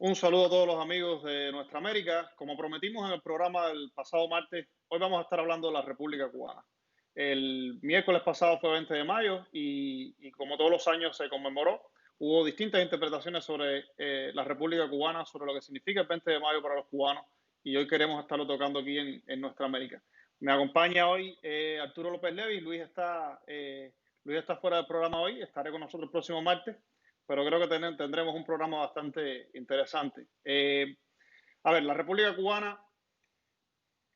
Un saludo a todos los amigos de nuestra América. Como prometimos en el programa del pasado martes, hoy vamos a estar hablando de la República Cubana. El miércoles pasado fue 20 de mayo y como todos los años se conmemoró. Hubo distintas interpretaciones sobre la República Cubana, sobre lo que significa el 20 de mayo para los cubanos y hoy queremos estarlo tocando aquí en nuestra América. Me acompaña hoy Arturo López Levi. Luis está fuera del programa hoy, estaré con nosotros el próximo martes, pero creo que tendremos un programa bastante interesante. A ver, la República Cubana,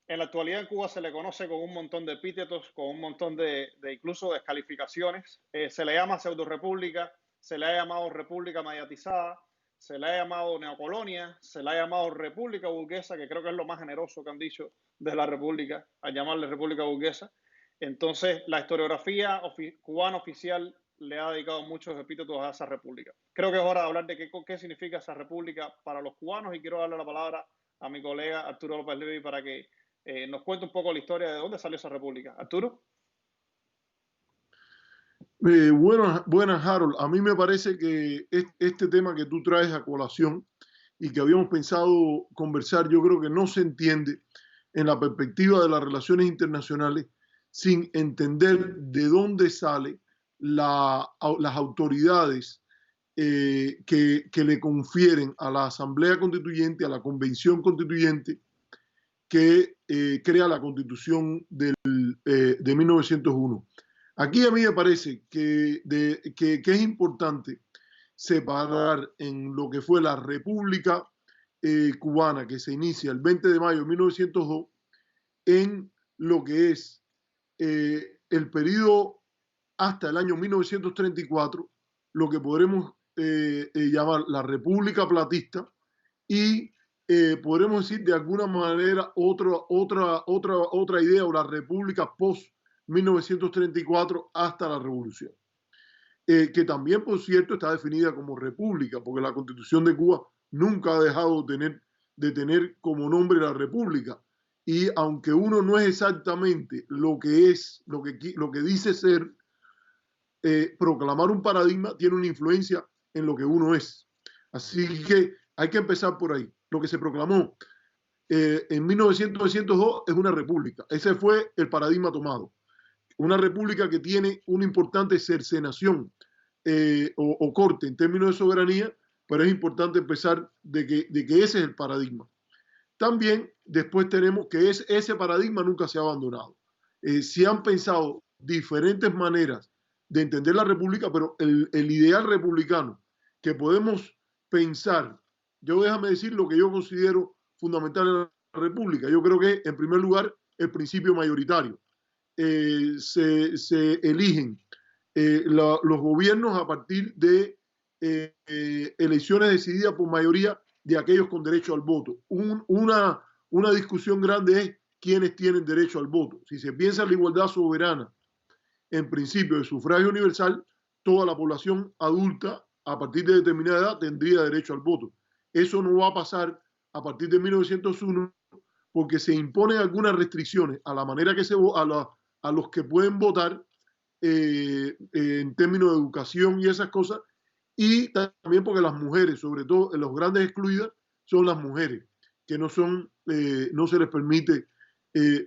en la actualidad en Cuba se le conoce con un montón de epítetos, con un montón de incluso descalificaciones. Se le llama pseudo-república, se le ha llamado república mediatizada, se le ha llamado neocolonia, se le ha llamado república burguesa, que creo que es lo más generoso que han dicho de la república, al llamarle república burguesa. Entonces, la historiografía cubana oficial le ha dedicado muchos epítetos a esa república. Creo que es hora de hablar de qué significa esa república para los cubanos y quiero darle la palabra a mi colega Arturo López Levi para que nos cuente un poco la historia de dónde salió esa república. Arturo. Buenas, Harold. A mí me parece que este tema que tú traes a colación y que habíamos pensado conversar, yo creo que no se entiende en la perspectiva de las relaciones internacionales sin entender de dónde salen las autoridades que le confieren a la Asamblea Constituyente, a la Convención Constituyente, que crea la Constitución de 1901. Aquí a mí me parece que es importante separar en lo que fue la República Cubana, que se inicia el 20 de mayo de 1902, en lo que es el periodo hasta el año 1934, lo que podremos llamar la República Platista y podremos decir de alguna manera otra idea, o la República post-1934 hasta la Revolución, que también, por cierto, está definida como república, porque la Constitución de Cuba nunca ha dejado de tener como nombre la república. Y aunque uno no es exactamente lo que es, lo que dice ser, proclamar un paradigma tiene una influencia en lo que uno es. Así que hay que empezar por ahí. Lo que se proclamó en 1902 es una república. Ese fue el paradigma tomado. Una república que tiene una importante cercenación o corte en términos de soberanía, pero es importante empezar de que ese es el paradigma. También después tenemos que ese paradigma nunca se ha abandonado. Se han pensado diferentes maneras de entender la república, pero el ideal republicano que podemos pensar, déjame decir lo que yo considero fundamental en la república. Yo creo que, en primer lugar, el principio mayoritario. Se eligen los gobiernos a partir de elecciones decididas por mayoría de aquellos con derecho al voto. Una discusión grande es quiénes tienen derecho al voto. Si se piensa en la igualdad soberana, en principio de sufragio universal, toda la población adulta a partir de determinada edad tendría derecho al voto. Eso no va a pasar a partir de 1901 porque se imponen algunas restricciones a la manera que a los que pueden votar en términos de educación y esas cosas, y también porque las mujeres, sobre todo en los grandes excluidas, son las mujeres, que no se les permite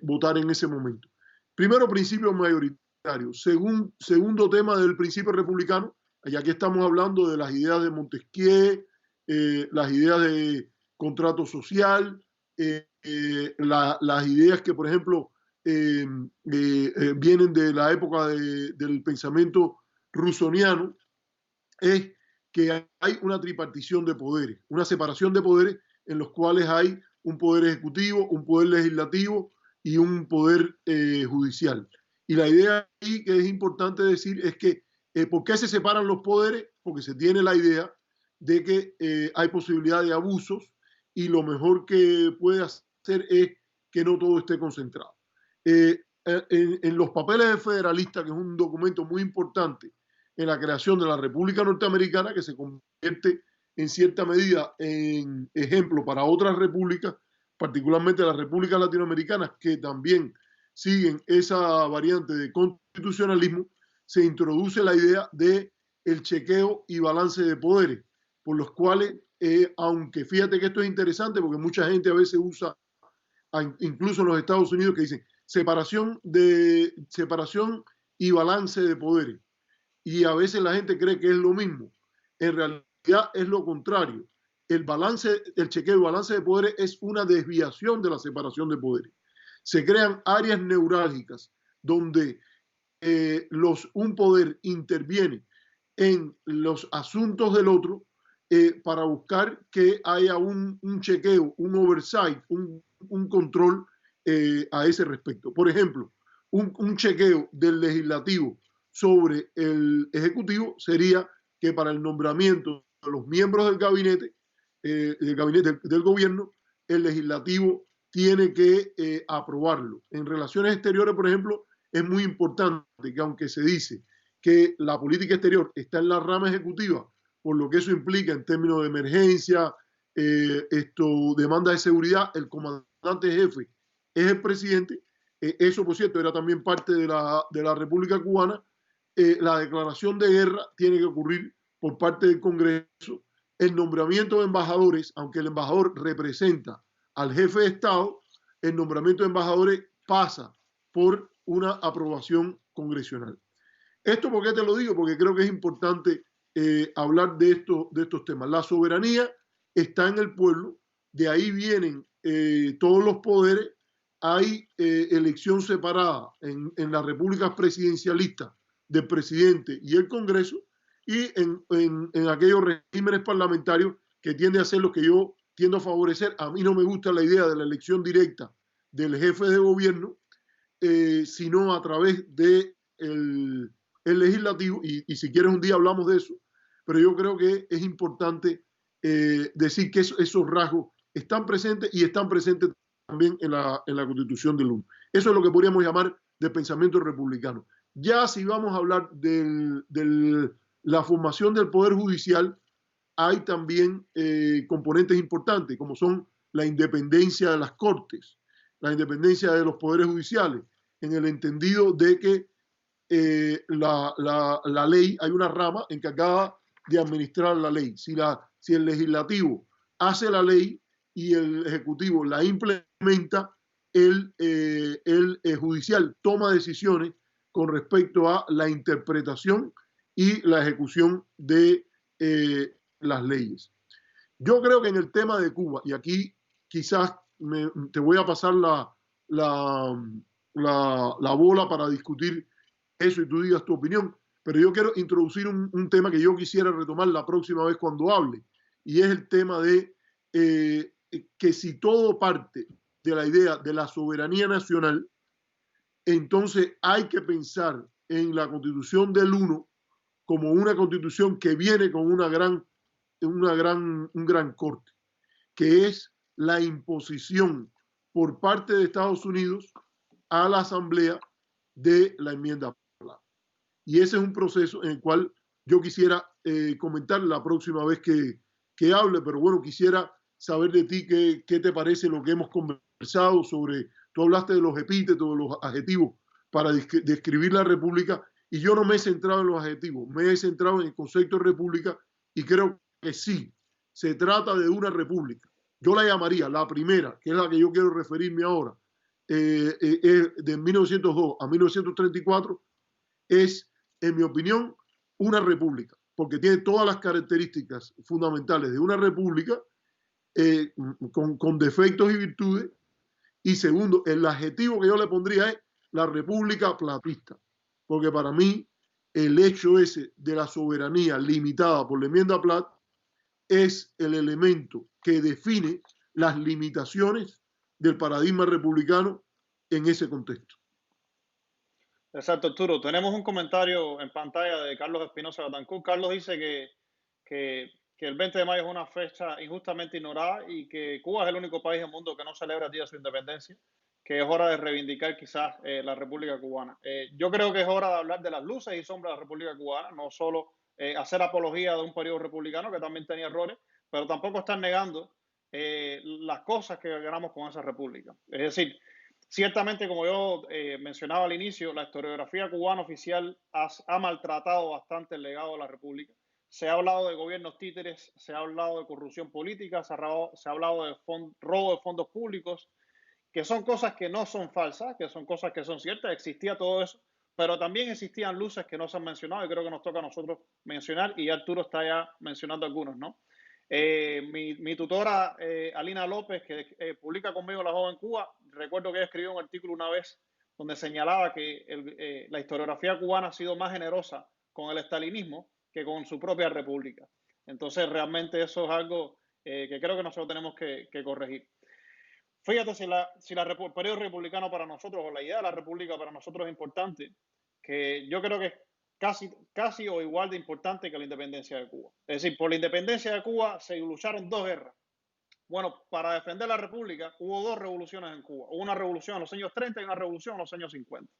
votar en ese momento. Primero, principio mayoritario. Segundo tema del principio republicano, ya que estamos hablando de las ideas de Montesquieu, las ideas de contrato social, las ideas que, por ejemplo, vienen de la época del pensamiento rusoniano, es que hay una tripartición de poderes, una separación de poderes en los cuales hay un poder ejecutivo, un poder legislativo y un poder judicial. Y la idea ahí que es importante decir es que ¿por qué se separan los poderes? Porque se tiene la idea de que hay posibilidad de abusos y lo mejor que puede hacer es que no todo esté concentrado. En los papeles de Federalista, que es un documento muy importante en la creación de la República Norteamericana, que se convierte en cierta medida en ejemplo para otras repúblicas, particularmente las repúblicas latinoamericanas, que también siguen esa variante de constitucionalismo, se introduce la idea de el chequeo y balance de poderes, por los cuales aunque fíjate que esto es interesante porque mucha gente a veces usa, incluso en los Estados Unidos, que dicen separación y balance de poderes. Y a veces la gente cree que es lo mismo. En realidad es lo contrario. El chequeo y balance de poderes es una desviación de la separación de poderes. Se crean áreas neurálgicas donde un poder interviene en los asuntos del otro para buscar que haya un chequeo, un oversight, un control a ese respecto. Por ejemplo, un chequeo del legislativo sobre el ejecutivo sería que para el nombramiento de los miembros del gabinete del gobierno, el legislativo tiene que aprobarlo. En relaciones exteriores, por ejemplo, es muy importante que aunque se dice que la política exterior está en la rama ejecutiva, por lo que eso implica en términos de emergencia, demanda de seguridad, el comandante jefe es el presidente. Eso, por cierto, era también parte de la República Cubana. La declaración de guerra tiene que ocurrir por parte del Congreso. El nombramiento de embajadores, aunque el embajador representa al jefe de Estado, el nombramiento de embajadores pasa por una aprobación congresional. ¿Esto por qué te lo digo? Porque creo que es importante hablar de estos temas. La soberanía está en el pueblo, de ahí vienen todos los poderes. Hay elección separada en las repúblicas presidencialistas del presidente y el Congreso, y en aquellos regímenes parlamentarios que tiende a ser lo que yo tiendo a favorecer. A mí no me gusta la idea de la elección directa del jefe de gobierno, sino a través de el legislativo, y si quieres un día hablamos de eso, pero yo creo que es importante decir que esos rasgos están presentes y están presentes también en la Constitución del 1. Eso es lo que podríamos llamar de pensamiento republicano. Ya si vamos a hablar de la formación del Poder Judicial, hay también componentes importantes, como son la independencia de las Cortes, la independencia de los poderes judiciales, en el entendido de que la ley, hay una rama encargada de administrar la ley. Si el legislativo hace la ley y el ejecutivo la implementa, el judicial toma decisiones con respecto a la interpretación y la ejecución de las leyes. Yo creo que en el tema de Cuba, y aquí quizás te voy a pasar la bola para discutir eso y tú digas tu opinión, pero yo quiero introducir un tema que yo quisiera retomar la próxima vez cuando hable, y es el tema de que si todo parte de la idea de la soberanía nacional, entonces hay que pensar en la Constitución del 1 como una Constitución que viene con un gran corte, que es la imposición por parte de Estados Unidos a la Asamblea de la enmienda. Y ese es un proceso en el cual yo quisiera comentar la próxima vez que hable, pero bueno, quisiera saber de ti qué te parece lo que hemos conversado sobre, tú hablaste de los epítetos, de los adjetivos para describir la república, y yo no me he centrado en los adjetivos, me he centrado en el concepto de república, y creo que sí, se trata de una república. Yo la llamaría la primera, que es la que yo quiero referirme ahora, de 1902 a 1934, es, en mi opinión, una república, porque tiene todas las características fundamentales de una república, con defectos y virtudes. Y segundo, el adjetivo que yo le pondría es la república platista, porque para mí el hecho ese de la soberanía limitada por la enmienda Platt es el elemento que define las limitaciones del paradigma republicano en ese contexto. Exacto, Arturo. Tenemos un comentario en pantalla de Carlos Espinosa Betancur. Carlos dice que el 20 de mayo es una fecha injustamente ignorada y que Cuba es el único país del mundo que no celebra el día de su independencia, que es hora de reivindicar quizás la República Cubana. Yo creo que es hora de hablar de las luces y sombras de la República Cubana, no solo hacer apología de un periodo republicano que también tenía errores, pero tampoco estar negando las cosas que ganamos con esa república. Es decir, ciertamente, como yo mencionaba al inicio, la historiografía cubana oficial ha maltratado bastante el legado de la República. se ha hablado de gobiernos títeres, se ha hablado de corrupción política, se ha hablado de robo de fondos públicos, que son cosas que no son falsas, que son cosas que son ciertas, existía todo eso, pero también existían luces que no se han mencionado y creo que nos toca a nosotros mencionar, y Arturo está ya mencionando algunos, ¿no? Mi tutora, Alina López, que publica conmigo La Joven Cuba, recuerdo que ella escribió un artículo una vez donde señalaba que la historiografía cubana ha sido más generosa con el estalinismo que con su propia república. Entonces, realmente eso es algo que creo que nosotros tenemos que corregir. Fíjate, el periodo republicano para nosotros, o la idea de la república para nosotros es importante, que yo creo que es casi o igual de importante que la independencia de Cuba. Es decir, por la independencia de Cuba se lucharon dos guerras. Bueno, para defender la república hubo dos revoluciones en Cuba. Hubo una revolución en los años 30 y una revolución en los años 50.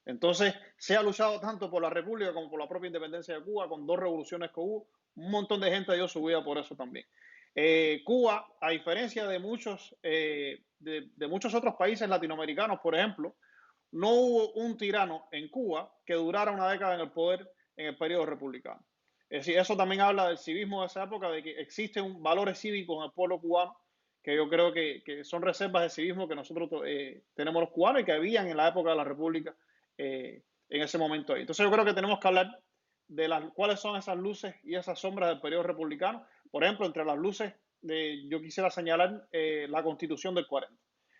Entonces, se ha luchado tanto por la república como por la propia independencia de Cuba, con dos revoluciones que hubo. Un montón de gente dio su vida por eso también. Cuba, a diferencia de muchos otros países latinoamericanos, por ejemplo, no hubo un tirano en Cuba que durara una década en el poder en el periodo republicano. Es decir, eso también habla del civismo de esa época, de que existen valores cívicos en el pueblo cubano, que yo creo que son reservas de civismo que nosotros tenemos los cubanos y que habían en la época de la República en ese momento ahí. Entonces yo creo que tenemos que hablar de cuáles son esas luces y esas sombras del periodo republicano. Por ejemplo, entre las luces, yo quisiera señalar la Constitución del 40.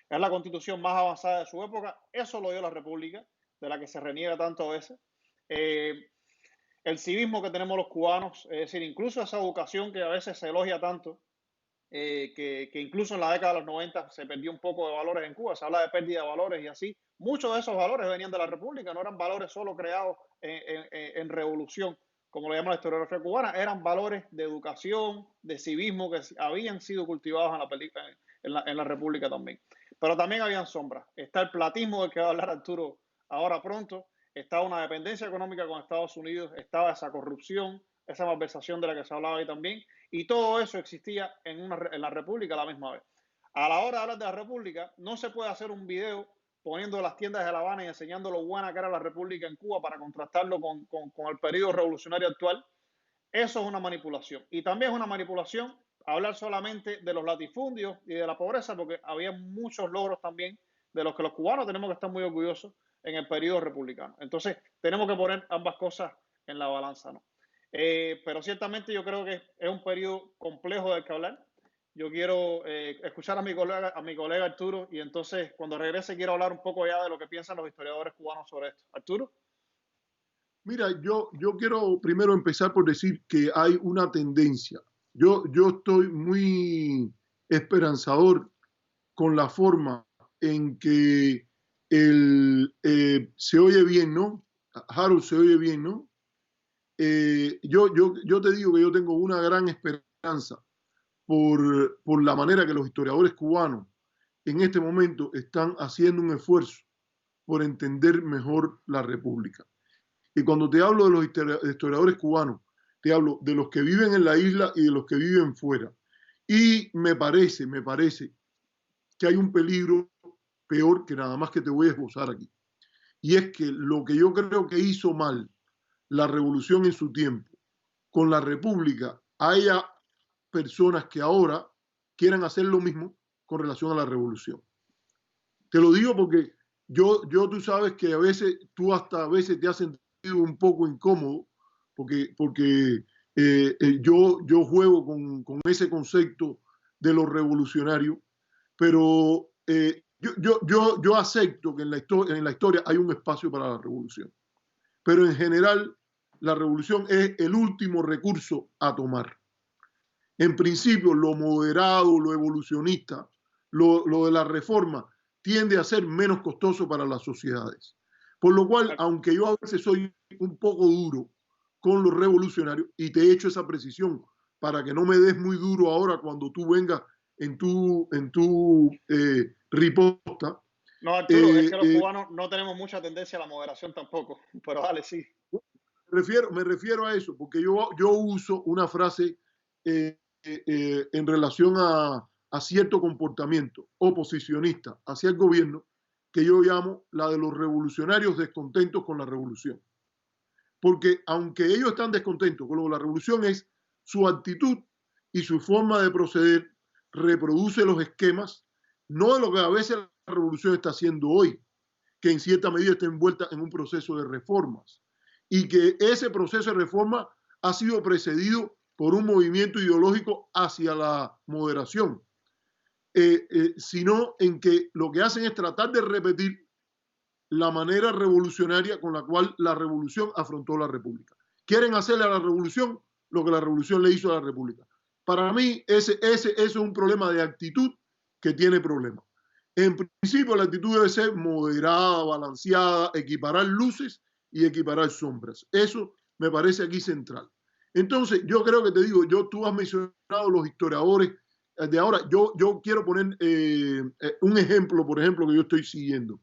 Es la constitución más avanzada de su época. Eso lo dio la República, de la que se reniega tanto a veces. El civismo que tenemos los cubanos, es decir, incluso esa educación que a veces se elogia tanto, que incluso en la década de los 90 se perdió un poco de valores en Cuba, se habla de pérdida de valores y así. Muchos de esos valores venían de la República, no eran valores solo creados en revolución, como lo llama la historiografía cubana, eran valores de educación, de civismo que habían sido cultivados en la República también. Pero también habían sombras. Está el platismo del que va a hablar Arturo ahora pronto, estaba una dependencia económica con Estados Unidos, estaba esa corrupción, esa malversación de la que se hablaba ahí también, y todo eso existía en la República a la misma vez. A la hora de hablar de la República, no se puede hacer un video poniendo las tiendas de La Habana y enseñando lo buena que era la República en Cuba para contrastarlo con el periodo revolucionario actual. Eso es una manipulación. Y también es una manipulación hablar solamente de los latifundios y de la pobreza, porque había muchos logros también de los que los cubanos tenemos que estar muy orgullosos en el periodo republicano. Entonces, tenemos que poner ambas cosas en la balanza, ¿no? Pero ciertamente yo creo que es un periodo complejo del que hablar. Yo quiero escuchar a mi colega Arturo, y entonces cuando regrese quiero hablar un poco ya de lo que piensan los historiadores cubanos sobre esto. Arturo. Mira, yo quiero primero empezar por decir que hay una tendencia. Yo estoy muy esperanzador con la forma en que se oye bien, ¿no? Harold se oye bien, ¿no? Yo te digo que yo tengo una gran esperanza por la manera que los historiadores cubanos en este momento están haciendo un esfuerzo por entender mejor la República. Y cuando te hablo de los historiadores cubanos, te hablo de los que viven en la isla y de los que viven fuera. Y me parece que hay un peligro peor que nada más que te voy a esbozar aquí. Y es que lo que yo creo que hizo mal la revolución en su tiempo con la República, haya personas que ahora quieran hacer lo mismo con relación a la revolución. Te lo digo porque tú sabes que a veces te has sentido un poco incómodo porque yo juego con ese concepto de lo revolucionario, pero yo acepto que en la historia hay un espacio para la revolución, pero en general la revolución es el último recurso a tomar. En principio, lo moderado, lo evolucionista, lo de la reforma, tiende a ser menos costoso para las sociedades. Por lo cual, aunque yo a veces soy un poco duro con los revolucionarios, y te he hecho esa precisión para que no me des muy duro ahora cuando tú vengas en tu riposta. No, Arturo, es que los cubanos no tenemos mucha tendencia a la moderación tampoco, pero dale, sí. Me refiero a eso, porque yo uso una frase en relación a cierto comportamiento oposicionista hacia el gobierno que yo llamo la de los revolucionarios descontentos con la revolución. porque aunque ellos están descontentos con lo de la revolución, es su actitud y su forma de proceder reproduce los esquemas, no de lo que a veces la revolución está haciendo hoy, que en cierta medida está envuelta en un proceso de reformas, y que ese proceso de reforma ha sido precedido por un movimiento ideológico hacia la moderación, sino en que lo que hacen es tratar de repetir la manera revolucionaria con la cual la revolución afrontó la república. Quieren hacerle a la revolución lo que la revolución le hizo a la república. Para mí, ese es un problema de actitud que tiene problemas. En principio, la actitud debe ser moderada, balanceada, equiparar luces y equiparar sombras. Eso me parece aquí central. Entonces, yo creo que te digo, tú has mencionado los historiadores de ahora. Yo quiero poner un ejemplo, por ejemplo, que yo estoy siguiendo.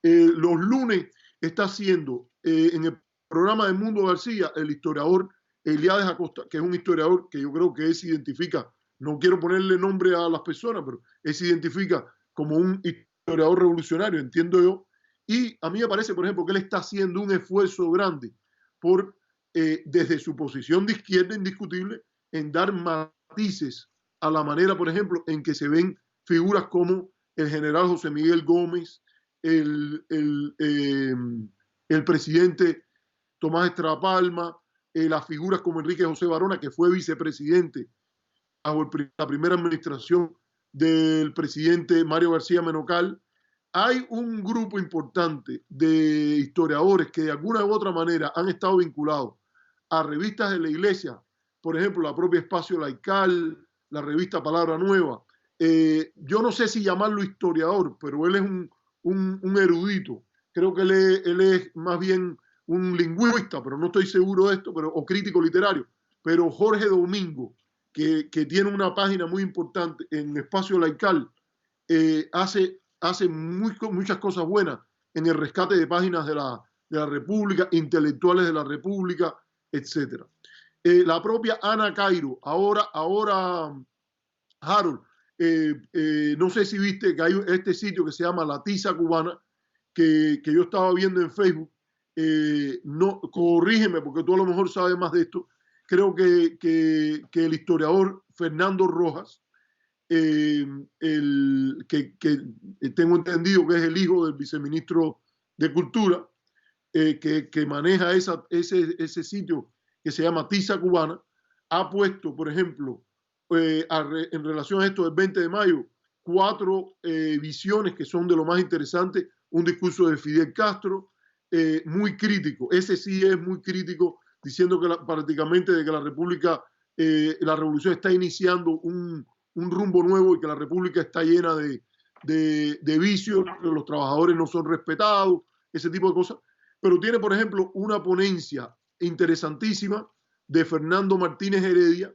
Los lunes está haciendo en el programa de Mundo García el historiador Eliades Acosta, que es un historiador que yo creo que él se identifica, no quiero ponerle nombre a las personas, pero él se identifica como un historiador revolucionario, entiendo yo, y a mí me parece, por ejemplo, que él está haciendo un esfuerzo grande por, desde su posición de izquierda indiscutible, en dar matices a la manera, por ejemplo, en que se ven figuras como el general José Miguel Gómez, el presidente Tomás Estrada Palma, las figuras como Enrique José Barona, que fue vicepresidente bajo la primera administración del presidente Mario García Menocal. Hay un grupo importante de historiadores que de alguna u otra manera han estado vinculados a revistas de la iglesia, por ejemplo, la propia Espacio Laical, la revista Palabra Nueva. Yo no sé si llamarlo historiador, pero él es un erudito. Creo que él es más bien un lingüista, pero no estoy seguro de esto, o crítico literario. Pero Jorge Domingo, que tiene una página muy importante en Espacio Laical, hace muchas cosas buenas en el rescate de páginas de la República, intelectuales de la República, etc. La propia Ana Cairo, ahora Harold, no sé si viste que hay este sitio que se llama La Tiza Cubana, que yo estaba viendo en Facebook. No, corrígeme porque tú a lo mejor sabes más de esto. Creo que el historiador Fernando Rojas, que tengo entendido que es el hijo del viceministro de Cultura, que maneja ese sitio que se llama Tiza Cubana, ha puesto, por ejemplo, en relación a esto del 20 de mayo, 4 visiones que son de lo más interesante. Un discurso de Fidel Castro, muy crítico. Ese sí es muy crítico, diciendo que prácticamente de que la República, la revolución está iniciando un rumbo nuevo y que la República está llena de vicios, que los trabajadores no son respetados, ese tipo de cosas. Pero tiene, por ejemplo, una ponencia interesantísima de Fernando Martínez Heredia,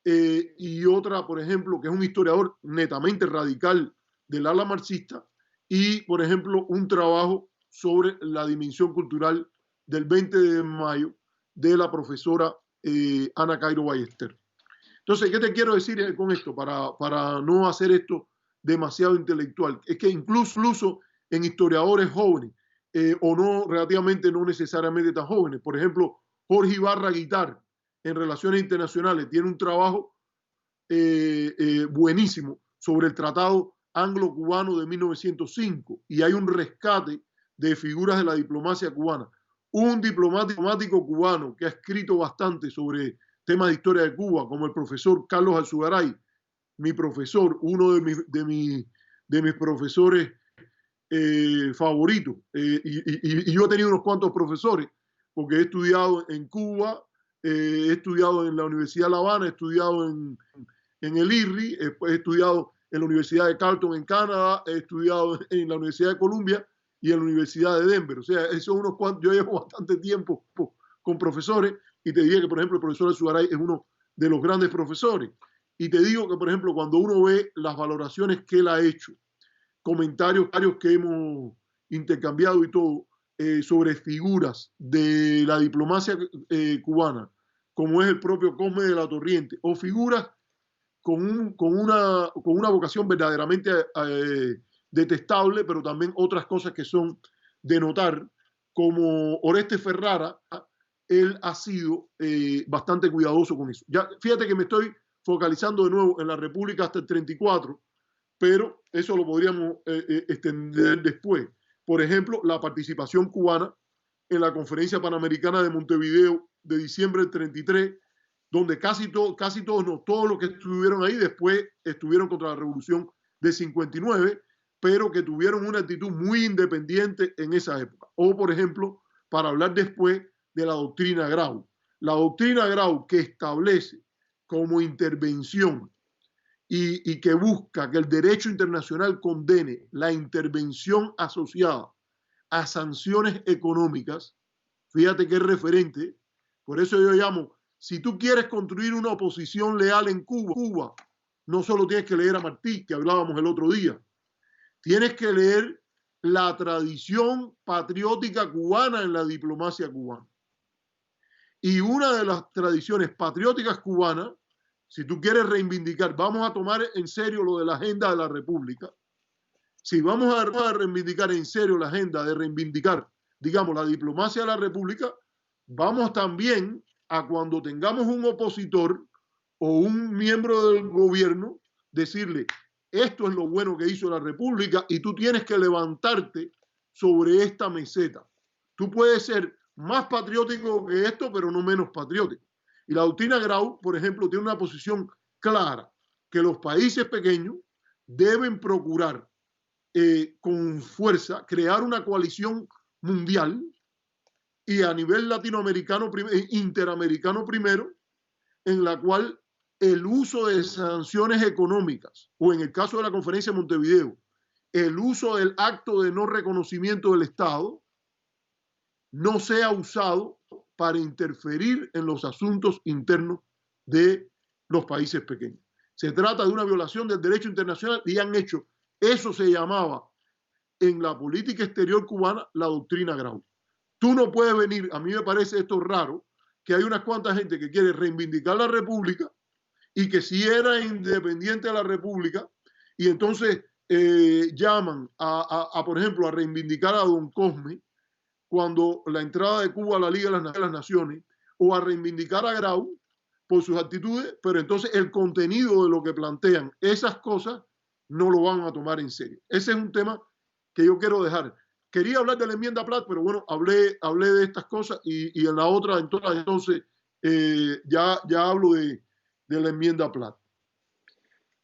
y otra, por ejemplo, que es un historiador netamente radical del ala marxista, y, por ejemplo, un trabajo sobre la dimensión cultural del 20 de mayo de la profesora Ana Cairo Ballester. Entonces, ¿qué te quiero decir con esto? Para no hacer esto demasiado intelectual. Es que incluso en historiadores jóvenes, o no relativamente no necesariamente tan jóvenes, por ejemplo, Jorge Ibarra Guitar, en Relaciones Internacionales, tiene un trabajo buenísimo sobre el Tratado Anglo-Cubano de 1905, y hay un rescate de figuras de la diplomacia cubana. Un diplomático cubano que ha escrito bastante sobre temas de historia de Cuba, como el profesor Carlos Alzugaray, mi profesor, uno de mis profesores favoritos. Y yo he tenido unos cuantos profesores, porque he estudiado en Cuba, he estudiado en la Universidad de La Habana, he estudiado en el IRRI, he estudiado en la Universidad de Carleton en Canadá, he estudiado en la Universidad de Columbia y en la Universidad de Denver. O sea, eso unos cuantos, yo llevo bastante tiempo con profesores, y te diría que, por ejemplo, el profesor Alzugaray es uno de los grandes profesores. Y te digo que, por ejemplo, cuando uno ve las valoraciones que él ha hecho, comentarios que hemos intercambiado y todo, sobre figuras de la diplomacia cubana, como es el propio Cosme de la Torriente, o figuras con una vocación verdaderamente detestable, pero también otras cosas que son de notar, como Oreste Ferrara, él ha sido bastante cuidadoso con eso. Ya, fíjate que me estoy focalizando de nuevo en la República hasta el 34, pero eso lo podríamos extender después. Por ejemplo, la participación cubana en la Conferencia Panamericana de Montevideo de diciembre del 33, donde casi todos, no, todos los que estuvieron ahí después estuvieron contra la revolución de 59, pero que tuvieron una actitud muy independiente en esa época. O, por ejemplo, para hablar después de la doctrina Grau. La doctrina Grau que establece como intervención y que busca que el derecho internacional condene la intervención asociada a sanciones económicas, fíjate que es referente, por eso yo llamo, si tú quieres construir una oposición leal en Cuba, no solo tienes que leer a Martí, que hablábamos el otro día, tienes que leer la tradición patriótica cubana en la diplomacia cubana. Y una de las tradiciones patrióticas cubanas, si tú quieres reivindicar, vamos a tomar en serio lo de la agenda de la República, si vamos a reivindicar en serio la agenda de reivindicar, digamos, la diplomacia de la República, vamos también a cuando tengamos un opositor o un miembro del gobierno, decirle, esto es lo bueno que hizo la República y tú tienes que levantarte sobre esta meseta. Tú puedes ser más patriótico que esto, pero no menos patriótico. Y la doctrina Grau, por ejemplo, tiene una posición clara, que los países pequeños deben procurar con fuerza crear una coalición mundial y a nivel latinoamericano, interamericano primero, en la cual el uso de sanciones económicas, o en el caso de la conferencia de Montevideo, el uso del acto de no reconocimiento del Estado, no sea usado para interferir en los asuntos internos de los países pequeños. Se trata de una violación del derecho internacional y han hecho, eso se llamaba en la política exterior cubana la doctrina Grau. Tú no puedes venir, a mí me parece esto raro, que hay unas cuantas gente que quiere reivindicar la República y que si era independiente de la República y entonces llaman por ejemplo, a reivindicar a Don Cosme cuando la entrada de Cuba a la Liga de las Naciones, o a reivindicar a Grau por sus actitudes, pero entonces el contenido de lo que plantean, esas cosas, no lo van a tomar en serio. Ese es un tema que yo quiero dejar. Quería hablar de la enmienda Platt, pero bueno, hablé de estas cosas y en la otra, entonces ya hablo de la enmienda Platt.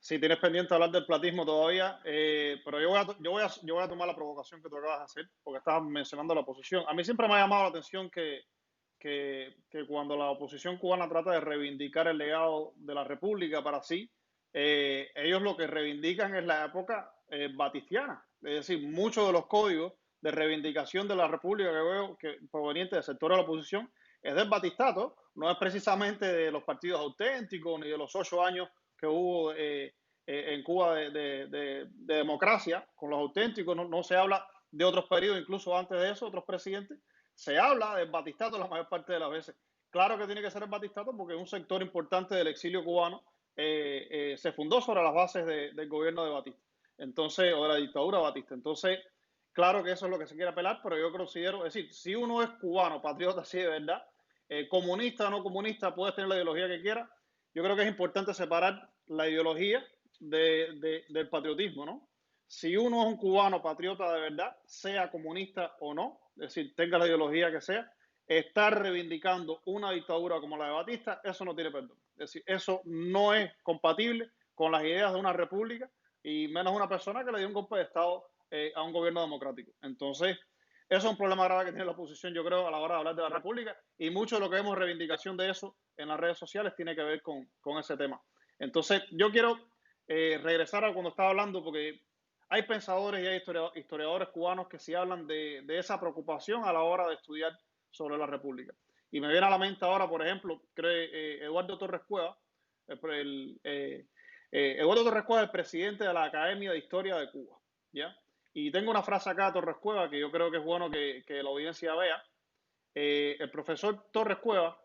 Sí, tienes pendiente hablar del platismo todavía, pero yo voy a tomar la provocación que tú acabas de hacer, porque estabas mencionando la oposición. A mí siempre me ha llamado la atención que cuando la oposición cubana trata de reivindicar el legado de la República para sí, ellos lo que reivindican es la época batistiana. Es decir, muchos de los códigos de reivindicación de la República que veo que proveniente del sector de la oposición es del batistato, no es precisamente de los partidos auténticos ni de los 8 años que hubo en Cuba de democracia con los auténticos. No se habla de otros periodos, incluso antes de eso, otros presidentes. Se habla del batistato la mayor parte de las veces. Claro que tiene que ser el batistato porque un sector importante del exilio cubano se fundó sobre las bases del gobierno de Batista, entonces, o de la dictadura de Batista. Entonces, claro que eso es lo que se quiere apelar, pero yo considero, es decir, si uno es cubano, patriota, sí de verdad, comunista o no comunista, puedes tener la ideología que quieras. Yo creo que es importante separar la ideología del patriotismo, ¿no? Si uno es un cubano patriota de verdad, sea comunista o no, es decir, tenga la ideología que sea, estar reivindicando una dictadura como la de Batista, eso no tiene perdón. Es decir, eso no es compatible con las ideas de una república y menos una persona que le dio un golpe de Estado a un gobierno democrático. Entonces, eso es un problema grave que tiene la oposición, yo creo, a la hora de hablar de la República, y mucho de lo que vemos reivindicación de eso en las redes sociales tiene que ver con ese tema. Entonces, yo quiero regresar a cuando estaba hablando, porque hay pensadores y hay historiadores cubanos que sí hablan de esa preocupación a la hora de estudiar sobre la República. Y me viene a la mente ahora, por ejemplo, Eduardo Torres Cueva, Eduardo Torres Cueva es el presidente de la Academia de Historia de Cuba, ¿ya? Y tengo una frase acá de Torres Cueva que yo creo que es bueno que la audiencia vea. El profesor Torres Cueva,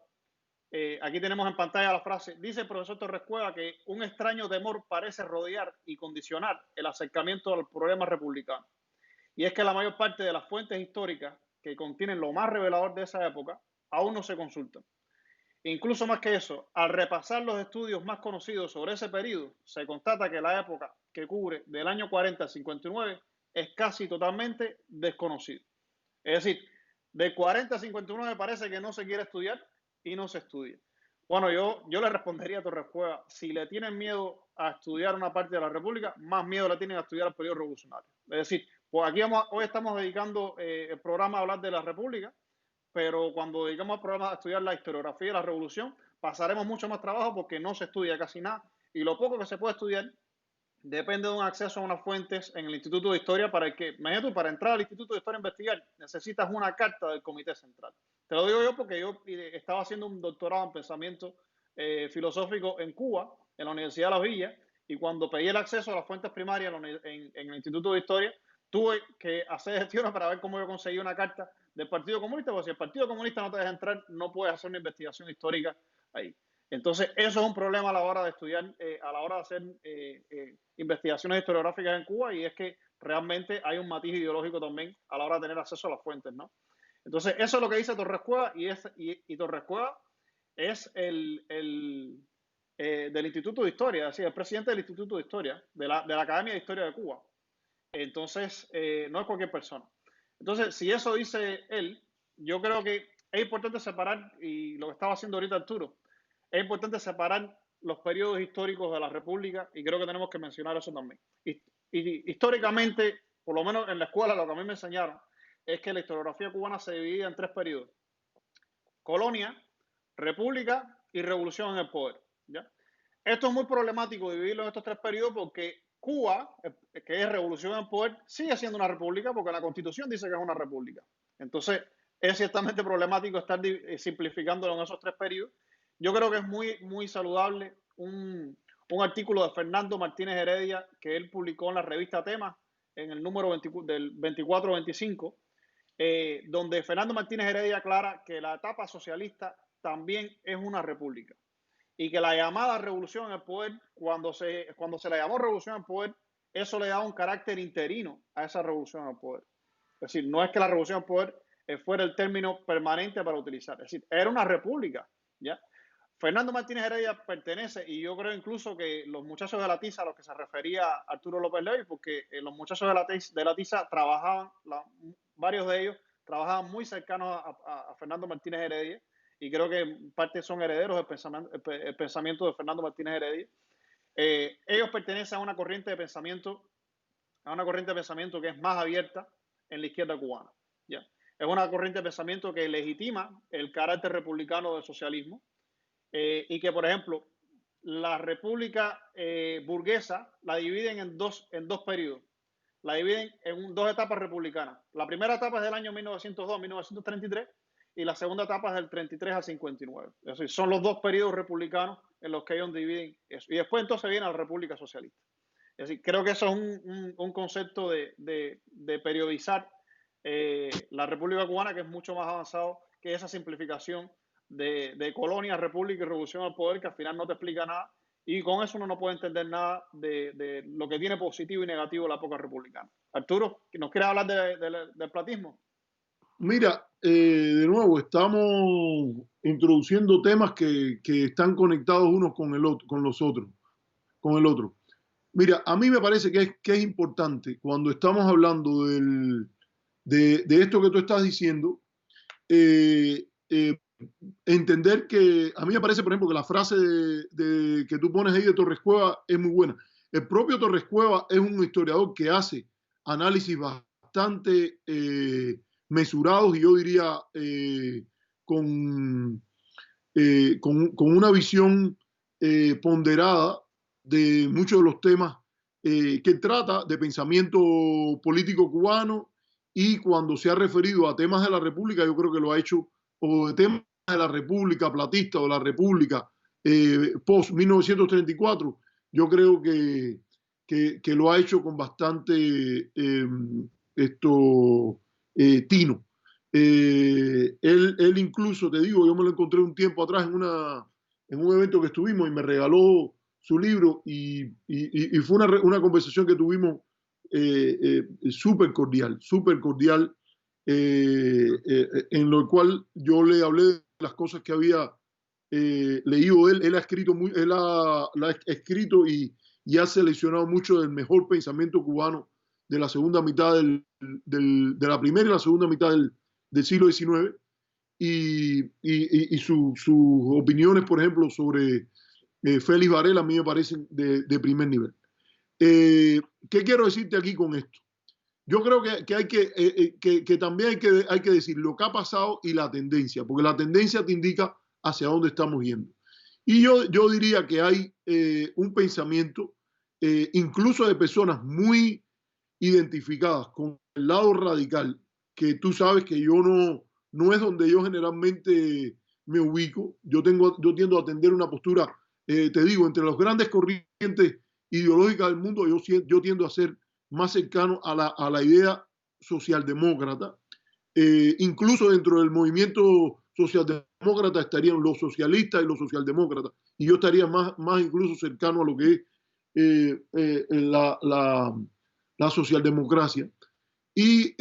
aquí tenemos en pantalla la frase, dice el profesor Torres Cueva que un extraño temor parece rodear y condicionar el acercamiento al problema republicano. Y es que la mayor parte de las fuentes históricas que contienen lo más revelador de esa época aún no se consultan. Incluso más que eso, al repasar los estudios más conocidos sobre ese periodo, se constata que la época que cubre del año 40 al 59 es casi totalmente desconocida. Es decir, de 40 a 59 parece que no se quiere estudiar y no se estudia. Bueno, yo le respondería a Torres Cuevas, si le tienen miedo a estudiar una parte de la República, más miedo le tienen a estudiar el periodo revolucionario. Es decir, pues aquí hoy estamos dedicando el programa a hablar de la República, pero cuando dedicamos el programa a estudiar la historiografía de la Revolución, pasaremos mucho más trabajo porque no se estudia casi nada y lo poco que se puede estudiar depende de un acceso a unas fuentes en el Instituto de Historia imagínate, para entrar al Instituto de Historia a investigar necesitas una carta del Comité Central. Te lo digo yo porque yo estaba haciendo un doctorado en pensamiento filosófico en Cuba, en la Universidad de Las Villas, y cuando pedí el acceso a las fuentes primarias en el Instituto de Historia, tuve que hacer gestiones para ver cómo yo conseguí una carta del Partido Comunista, porque si el Partido Comunista no te deja entrar, no puedes hacer una investigación histórica ahí. Entonces, eso es un problema a la hora de estudiar, a la hora de hacer investigaciones historiográficas en Cuba, y es que realmente hay un matiz ideológico también a la hora de tener acceso a las fuentes, ¿no? Entonces, eso es lo que dice Torres Cuevas, y Torres Cuevas es del Instituto de Historia, es decir, el presidente del Instituto de Historia, de la Academia de Historia de Cuba. Entonces, no es cualquier persona. Entonces, si eso dice él, yo creo que es importante separar, y lo que estaba haciendo ahorita Arturo, es importante separar los periodos históricos de la República, y creo que tenemos que mencionar eso también. Y históricamente, por lo menos en la escuela, lo que a mí me enseñaron es que la historiografía cubana se dividía en tres periodos: colonia, república y revolución en el poder, ¿ya? Esto es muy problemático dividirlo en estos tres periodos porque Cuba, que es revolución en el poder, sigue siendo una república porque la Constitución dice que es una república. Entonces, es ciertamente problemático estar simplificándolo en esos tres periodos. Yo creo que es muy saludable un artículo de Fernando Martínez Heredia que él publicó en la revista Temas en el número del 24-25, donde Fernando Martínez Heredia aclara que la etapa socialista también es una república y que la llamada revolución en el poder, cuando se la llamó revolución en el poder, eso le da un carácter interino a esa revolución en el poder. Es decir, no es que la revolución en el poder fuera el término permanente para utilizar, es decir, era una república, ¿ya? Fernando Martínez Heredia pertenece, y yo creo incluso que los muchachos de la TISA a los que se refería Arturo López Levy, porque los muchachos de la TISA trabajaban, varios de ellos trabajaban muy cercanos a Fernando Martínez Heredia, y creo que en parte son herederos del pensamiento de Fernando Martínez Heredia. Ellos pertenecen a una corriente de pensamiento, que es más abierta en la izquierda cubana, ¿ya? Es una corriente de pensamiento que legitima el carácter republicano del socialismo, y que, por ejemplo, la república burguesa la dividen en dos periodos. La dividen en dos etapas republicanas. La primera etapa es del año 1902-1933 y la segunda etapa es del 33 al 59. Es decir, son los dos periodos republicanos en los que ellos dividen eso. Y después entonces viene la República Socialista. Es decir, creo que eso es un concepto de periodizar la República Cubana que es mucho más avanzado que esa simplificación de colonia, república y revolución al poder, que al final no te explica nada, y con eso uno no puede entender nada de lo que tiene positivo y negativo la época republicana. Arturo, ¿nos quieres hablar del platismo? Mira, de nuevo, estamos introduciendo temas que están conectados unos con el otro, con el otro. Mira, a mí me parece que es importante cuando estamos hablando de esto que tú estás diciendo, eh, eh, entender que a mí me parece, por ejemplo, que la frase que tú pones ahí de Torres Cuevas es muy buena. El propio Torres Cuevas es un historiador que hace análisis bastante mesurados y yo diría con una visión ponderada de muchos de los temas que trata de pensamiento político cubano, y cuando se ha referido a temas de la República, yo creo que lo ha hecho, o de temas de la República platista o la República post-1934, yo creo que lo ha hecho con bastante tino. Él incluso, te digo, yo me lo encontré un tiempo atrás en un evento que estuvimos y me regaló su libro y fue una conversación que tuvimos súper cordial, en lo cual yo le hablé las cosas que había leído él ha escrito, la ha escrito y ha seleccionado mucho del mejor pensamiento cubano de la segunda mitad de la primera y la segunda mitad del siglo XIX y sus opiniones, por ejemplo, sobre Félix Varela a mí me parecen de primer nivel. ¿Qué quiero decirte aquí con esto? Yo creo que también hay que decir lo que ha pasado y la tendencia, porque la tendencia te indica hacia dónde estamos yendo. Y yo diría que hay un pensamiento, incluso de personas muy identificadas con el lado radical, que tú sabes que yo no es donde yo generalmente me ubico. Yo tiendo a atender una postura, te digo, entre las grandes corrientes ideológicas del mundo, yo tiendo a ser más cercano a la idea socialdemócrata. Incluso dentro del movimiento socialdemócrata estarían los socialistas y los socialdemócratas, y yo estaría más incluso cercano a lo que es la socialdemocracia. Y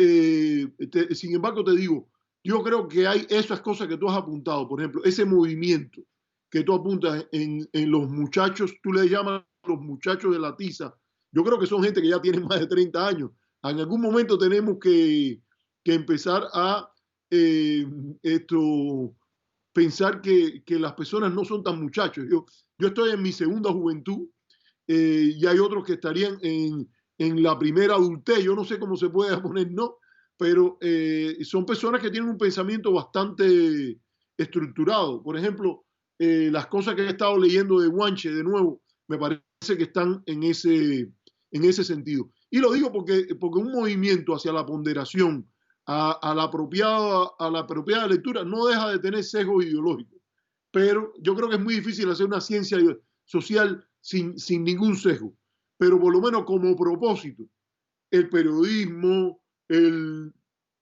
sin embargo te digo, yo creo que hay esas cosas que tú has apuntado, por ejemplo, ese movimiento que tú apuntas en los muchachos, tú le llamas los muchachos de la tiza, yo creo que son gente que ya tienen más de 30 años. En algún momento tenemos que empezar a pensar que las personas no son tan muchachos. Yo estoy en mi segunda juventud y hay otros que estarían en la primera adultez, yo no sé cómo se puede poner, no, pero son personas que tienen un pensamiento bastante estructurado. Por ejemplo, las cosas que he estado leyendo de Guanche, de nuevo, me parece que están en ese sentido. Y lo digo porque un movimiento hacia la ponderación, a la apropiada lectura, no deja de tener sesgo ideológico. Pero yo creo que es muy difícil hacer una ciencia social sin ningún sesgo. Pero por lo menos como propósito, el periodismo,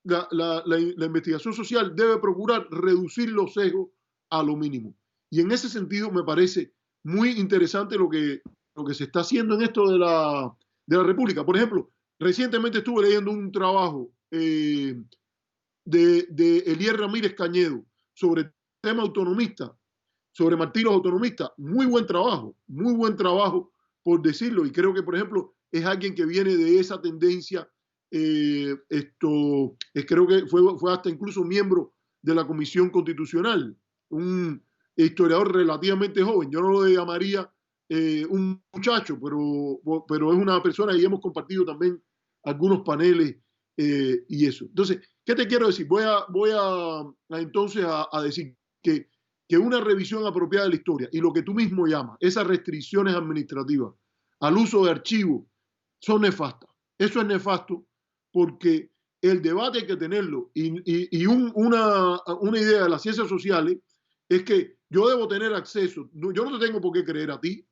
la investigación social debe procurar reducir los sesgos a lo mínimo. Y en ese sentido me parece muy interesante lo que se está haciendo en esto de la República. Por ejemplo, recientemente estuve leyendo un trabajo de Elier Ramírez Cañedo sobre el tema autonomista, sobre Martí los autonomistas. Muy buen trabajo por decirlo. Y creo que, por ejemplo, es alguien que viene de esa tendencia. Creo que fue hasta incluso miembro de la Comisión Constitucional, un historiador relativamente joven. Yo no lo llamaría un muchacho, pero es una persona y hemos compartido también algunos paneles y eso. Entonces, ¿qué te quiero decir? Voy entonces a decir que una revisión apropiada de la historia y lo que tú mismo llamas, esas restricciones administrativas al uso de archivos, son nefastas. Eso es nefasto porque el debate hay que tenerlo y una idea de las ciencias sociales es que yo debo tener acceso, yo no te tengo por qué creer a ti,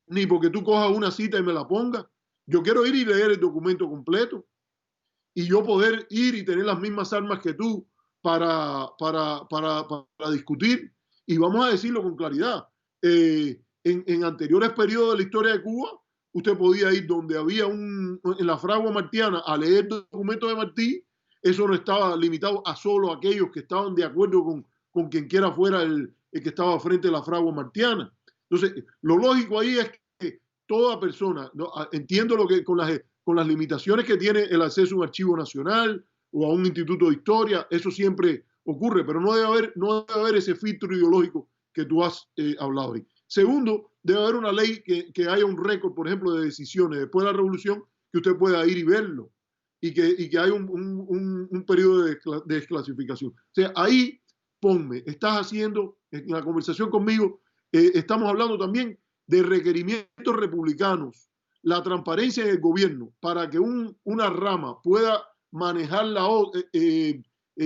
ni porque tú cojas una cita y me la pongas. Yo quiero ir y leer el documento completo y yo poder ir y tener las mismas armas que tú para discutir. Y vamos a decirlo con claridad. En anteriores periodos de la historia de Cuba, usted podía ir donde había en la fragua martiana a leer documentos de Martí. Eso no estaba limitado a solo aquellos que estaban de acuerdo con quien quiera fuera el que estaba frente a la fragua martiana. Entonces, lo lógico ahí es que toda persona, ¿no? Entiendo lo que con las limitaciones que tiene el acceso a un archivo nacional o a un instituto de historia, eso siempre ocurre, pero no debe haber ese filtro ideológico que tú has hablado ahí. Segundo, debe haber una ley que haya un récord, por ejemplo, de decisiones después de la revolución, que usted pueda ir y verlo y que haya un periodo de desclasificación. O sea, ahí ponme, estás haciendo, en la conversación conmigo, estamos hablando también de requerimientos republicanos, la transparencia en el gobierno para que una rama pueda manejar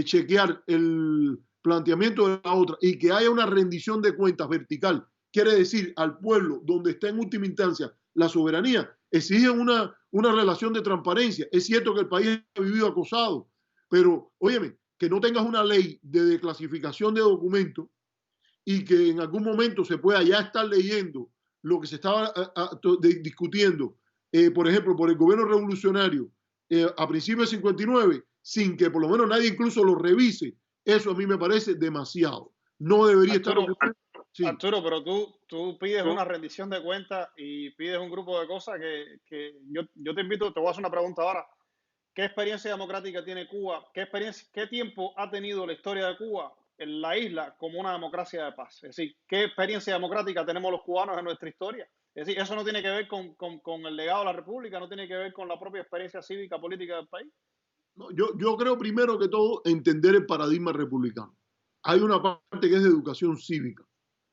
chequear el planteamiento de la otra y que haya una rendición de cuentas vertical, quiere decir al pueblo donde está en última instancia la soberanía, exige una relación de transparencia. Es cierto que el país ha vivido acosado, pero óyeme, que no tengas una ley de desclasificación de documentos y que en algún momento se pueda ya estar leyendo lo que se estaba discutiendo, por ejemplo, por el gobierno revolucionario a principios del 59, sin que por lo menos nadie incluso lo revise, Eso a mí me parece demasiado. No debería estar Arturo, ocurriendo. Sí. Arturo, pero tú pides una rendición de cuentas y pides un grupo de cosas que yo te invito, te voy a hacer una pregunta ahora. ¿Qué experiencia democrática tiene Cuba? ¿Qué tiempo ha tenido la historia de Cuba en la isla como una democracia de paz? Es decir, ¿qué experiencia democrática tenemos los cubanos en nuestra historia? Es decir, eso no tiene que ver con el legado de la República, no tiene que ver con la propia experiencia cívica política del país. No, yo creo primero que todo entender el paradigma republicano. Hay una parte que es de educación cívica,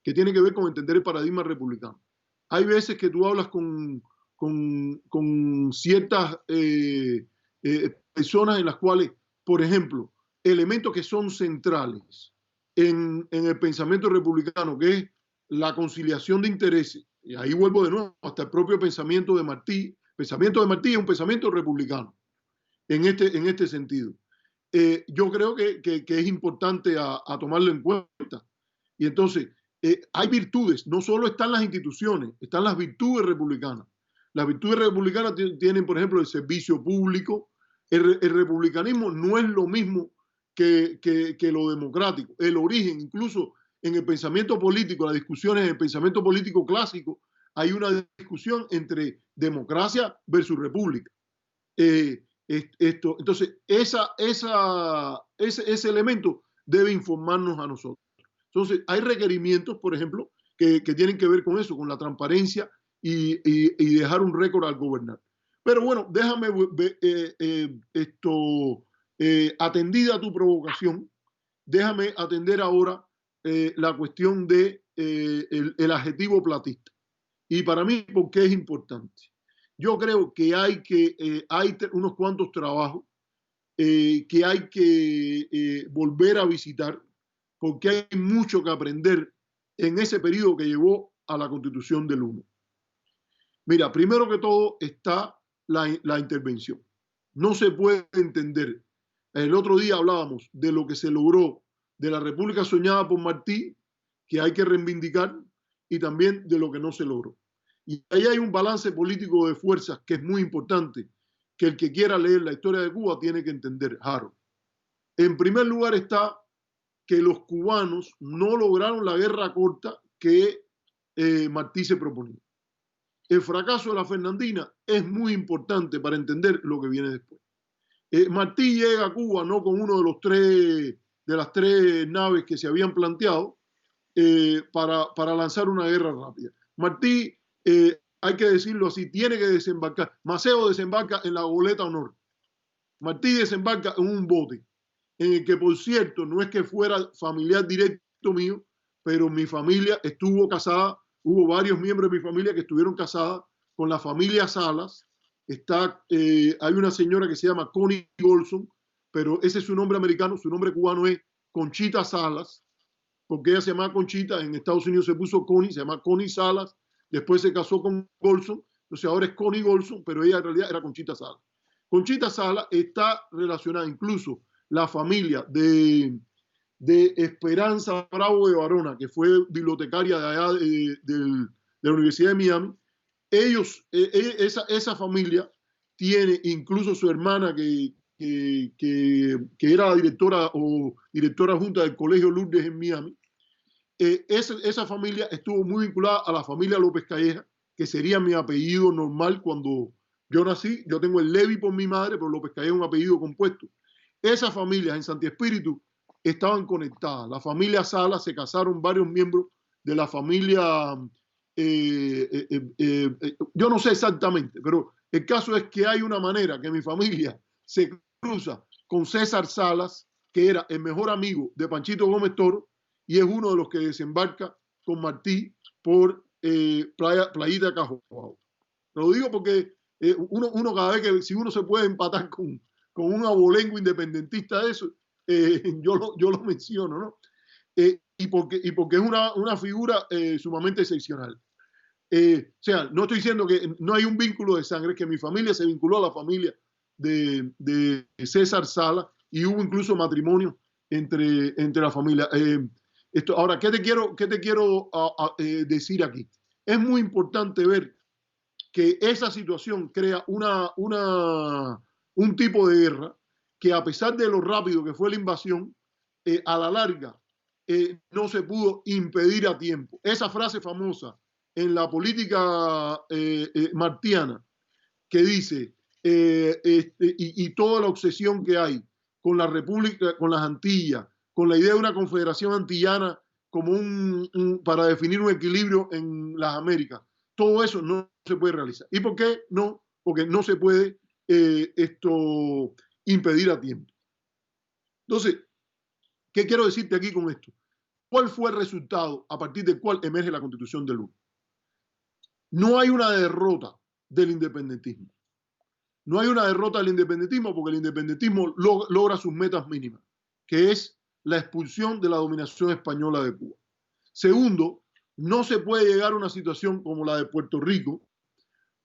que tiene que ver con entender el paradigma republicano. Hay veces que tú hablas con ciertas personas en las cuales, por ejemplo, elementos que son centrales en el pensamiento republicano, que es la conciliación de intereses, y ahí vuelvo de nuevo hasta el propio pensamiento de Martí. El pensamiento de Martí es un pensamiento republicano en este sentido. Yo creo que es importante a tomarlo en cuenta. Y entonces, hay virtudes, no solo están las instituciones, están las virtudes republicanas. Las virtudes republicanas tienen, por ejemplo, el servicio público. El republicanismo no es lo mismo que lo democrático. El origen, incluso en el pensamiento político, las discusiones en el pensamiento político clásico, hay una discusión entre democracia versus república. Entonces, ese elemento debe informarnos a nosotros. Entonces, hay requerimientos, por ejemplo, que tienen que ver con eso, con la transparencia y dejar un récord al gobernar. Pero bueno, déjame atendida tu provocación, déjame atender ahora la cuestión de el adjetivo platista. Y para mí, ¿por qué es importante? Yo creo que hay unos cuantos trabajos que hay que volver a visitar porque hay mucho que aprender en ese periodo que llevó a la Constitución del 1. Mira, primero que todo está la intervención. No se puede entender. El otro día hablábamos de lo que se logró de la República soñada por Martí, que hay que reivindicar, y también de lo que no se logró. Y ahí hay un balance político de fuerzas que es muy importante, que el que quiera leer la historia de Cuba tiene que entender, Harold. En primer lugar está que los cubanos no lograron la guerra corta que Martí se proponía. El fracaso de la Fernandina es muy importante para entender lo que viene después. Martí llega a Cuba no con uno de las tres naves que se habían planteado para lanzar una guerra rápida. Martí, hay que decirlo así, tiene que desembarcar. Maceo desembarca en la goleta Honor. Martí desembarca en un bote, en el que, por cierto, no es que fuera familiar directo mío, pero mi familia estuvo casada, hubo varios miembros de mi familia que estuvieron casadas con la familia Salas. Hay una señora que se llama Connie Golson, pero ese es su nombre americano, su nombre cubano es Conchita Salas, porque ella se llama Conchita, en Estados Unidos se puso Connie, se llama Connie Salas, después se casó con Golson, entonces ahora es Connie Golson, pero ella en realidad era Conchita Salas. Conchita Salas está relacionada, incluso la familia de Esperanza Bravo de Varona, que fue bibliotecaria de allá de la Universidad de Miami. Esa familia tiene incluso su hermana que era la directora junta del Colegio Lourdes en Miami. Esa familia estuvo muy vinculada a la familia López Calleja, que sería mi apellido normal cuando yo nací. Yo tengo el Levi por mi madre, pero López Calleja es un apellido compuesto. Esas familias en Santi Espíritu estaban conectadas. La familia Sala se casaron varios miembros de la familia, yo no sé exactamente, pero el caso es que hay una manera que mi familia se cruza con César Salas, que era el mejor amigo de Panchito Gómez Toro, y es uno de los que desembarca con Martí por Playita Cajobao. Lo digo porque uno cada vez que si uno se puede empatar con un abolengo independentista de eso, yo lo menciono, ¿no? Y porque es una figura sumamente excepcional. O sea, no estoy diciendo que no hay un vínculo de sangre, que mi familia se vinculó a la familia de César Sala y hubo incluso matrimonio entre la familia. Ahora, ¿qué te quiero decir aquí? Es muy importante ver que esa situación crea un tipo de guerra que, a pesar de lo rápido que fue la invasión, a la larga no se pudo impedir a tiempo. Esa frase famosa en la política martiana que dice, y toda la obsesión que hay con la República, con las Antillas, con la idea de una confederación antillana como para definir un equilibrio en las Américas, todo eso no se puede realizar. ¿Y por qué no? Porque no se puede impedir a tiempo. Entonces, ¿qué quiero decirte aquí con esto? ¿Cuál fue el resultado a partir del cual emerge la Constitución de Lula? No hay una derrota del independentismo. No hay una derrota del independentismo porque el independentismo logra sus metas mínimas, que es la expulsión de la dominación española de Cuba. Segundo, no se puede llegar a una situación como la de Puerto Rico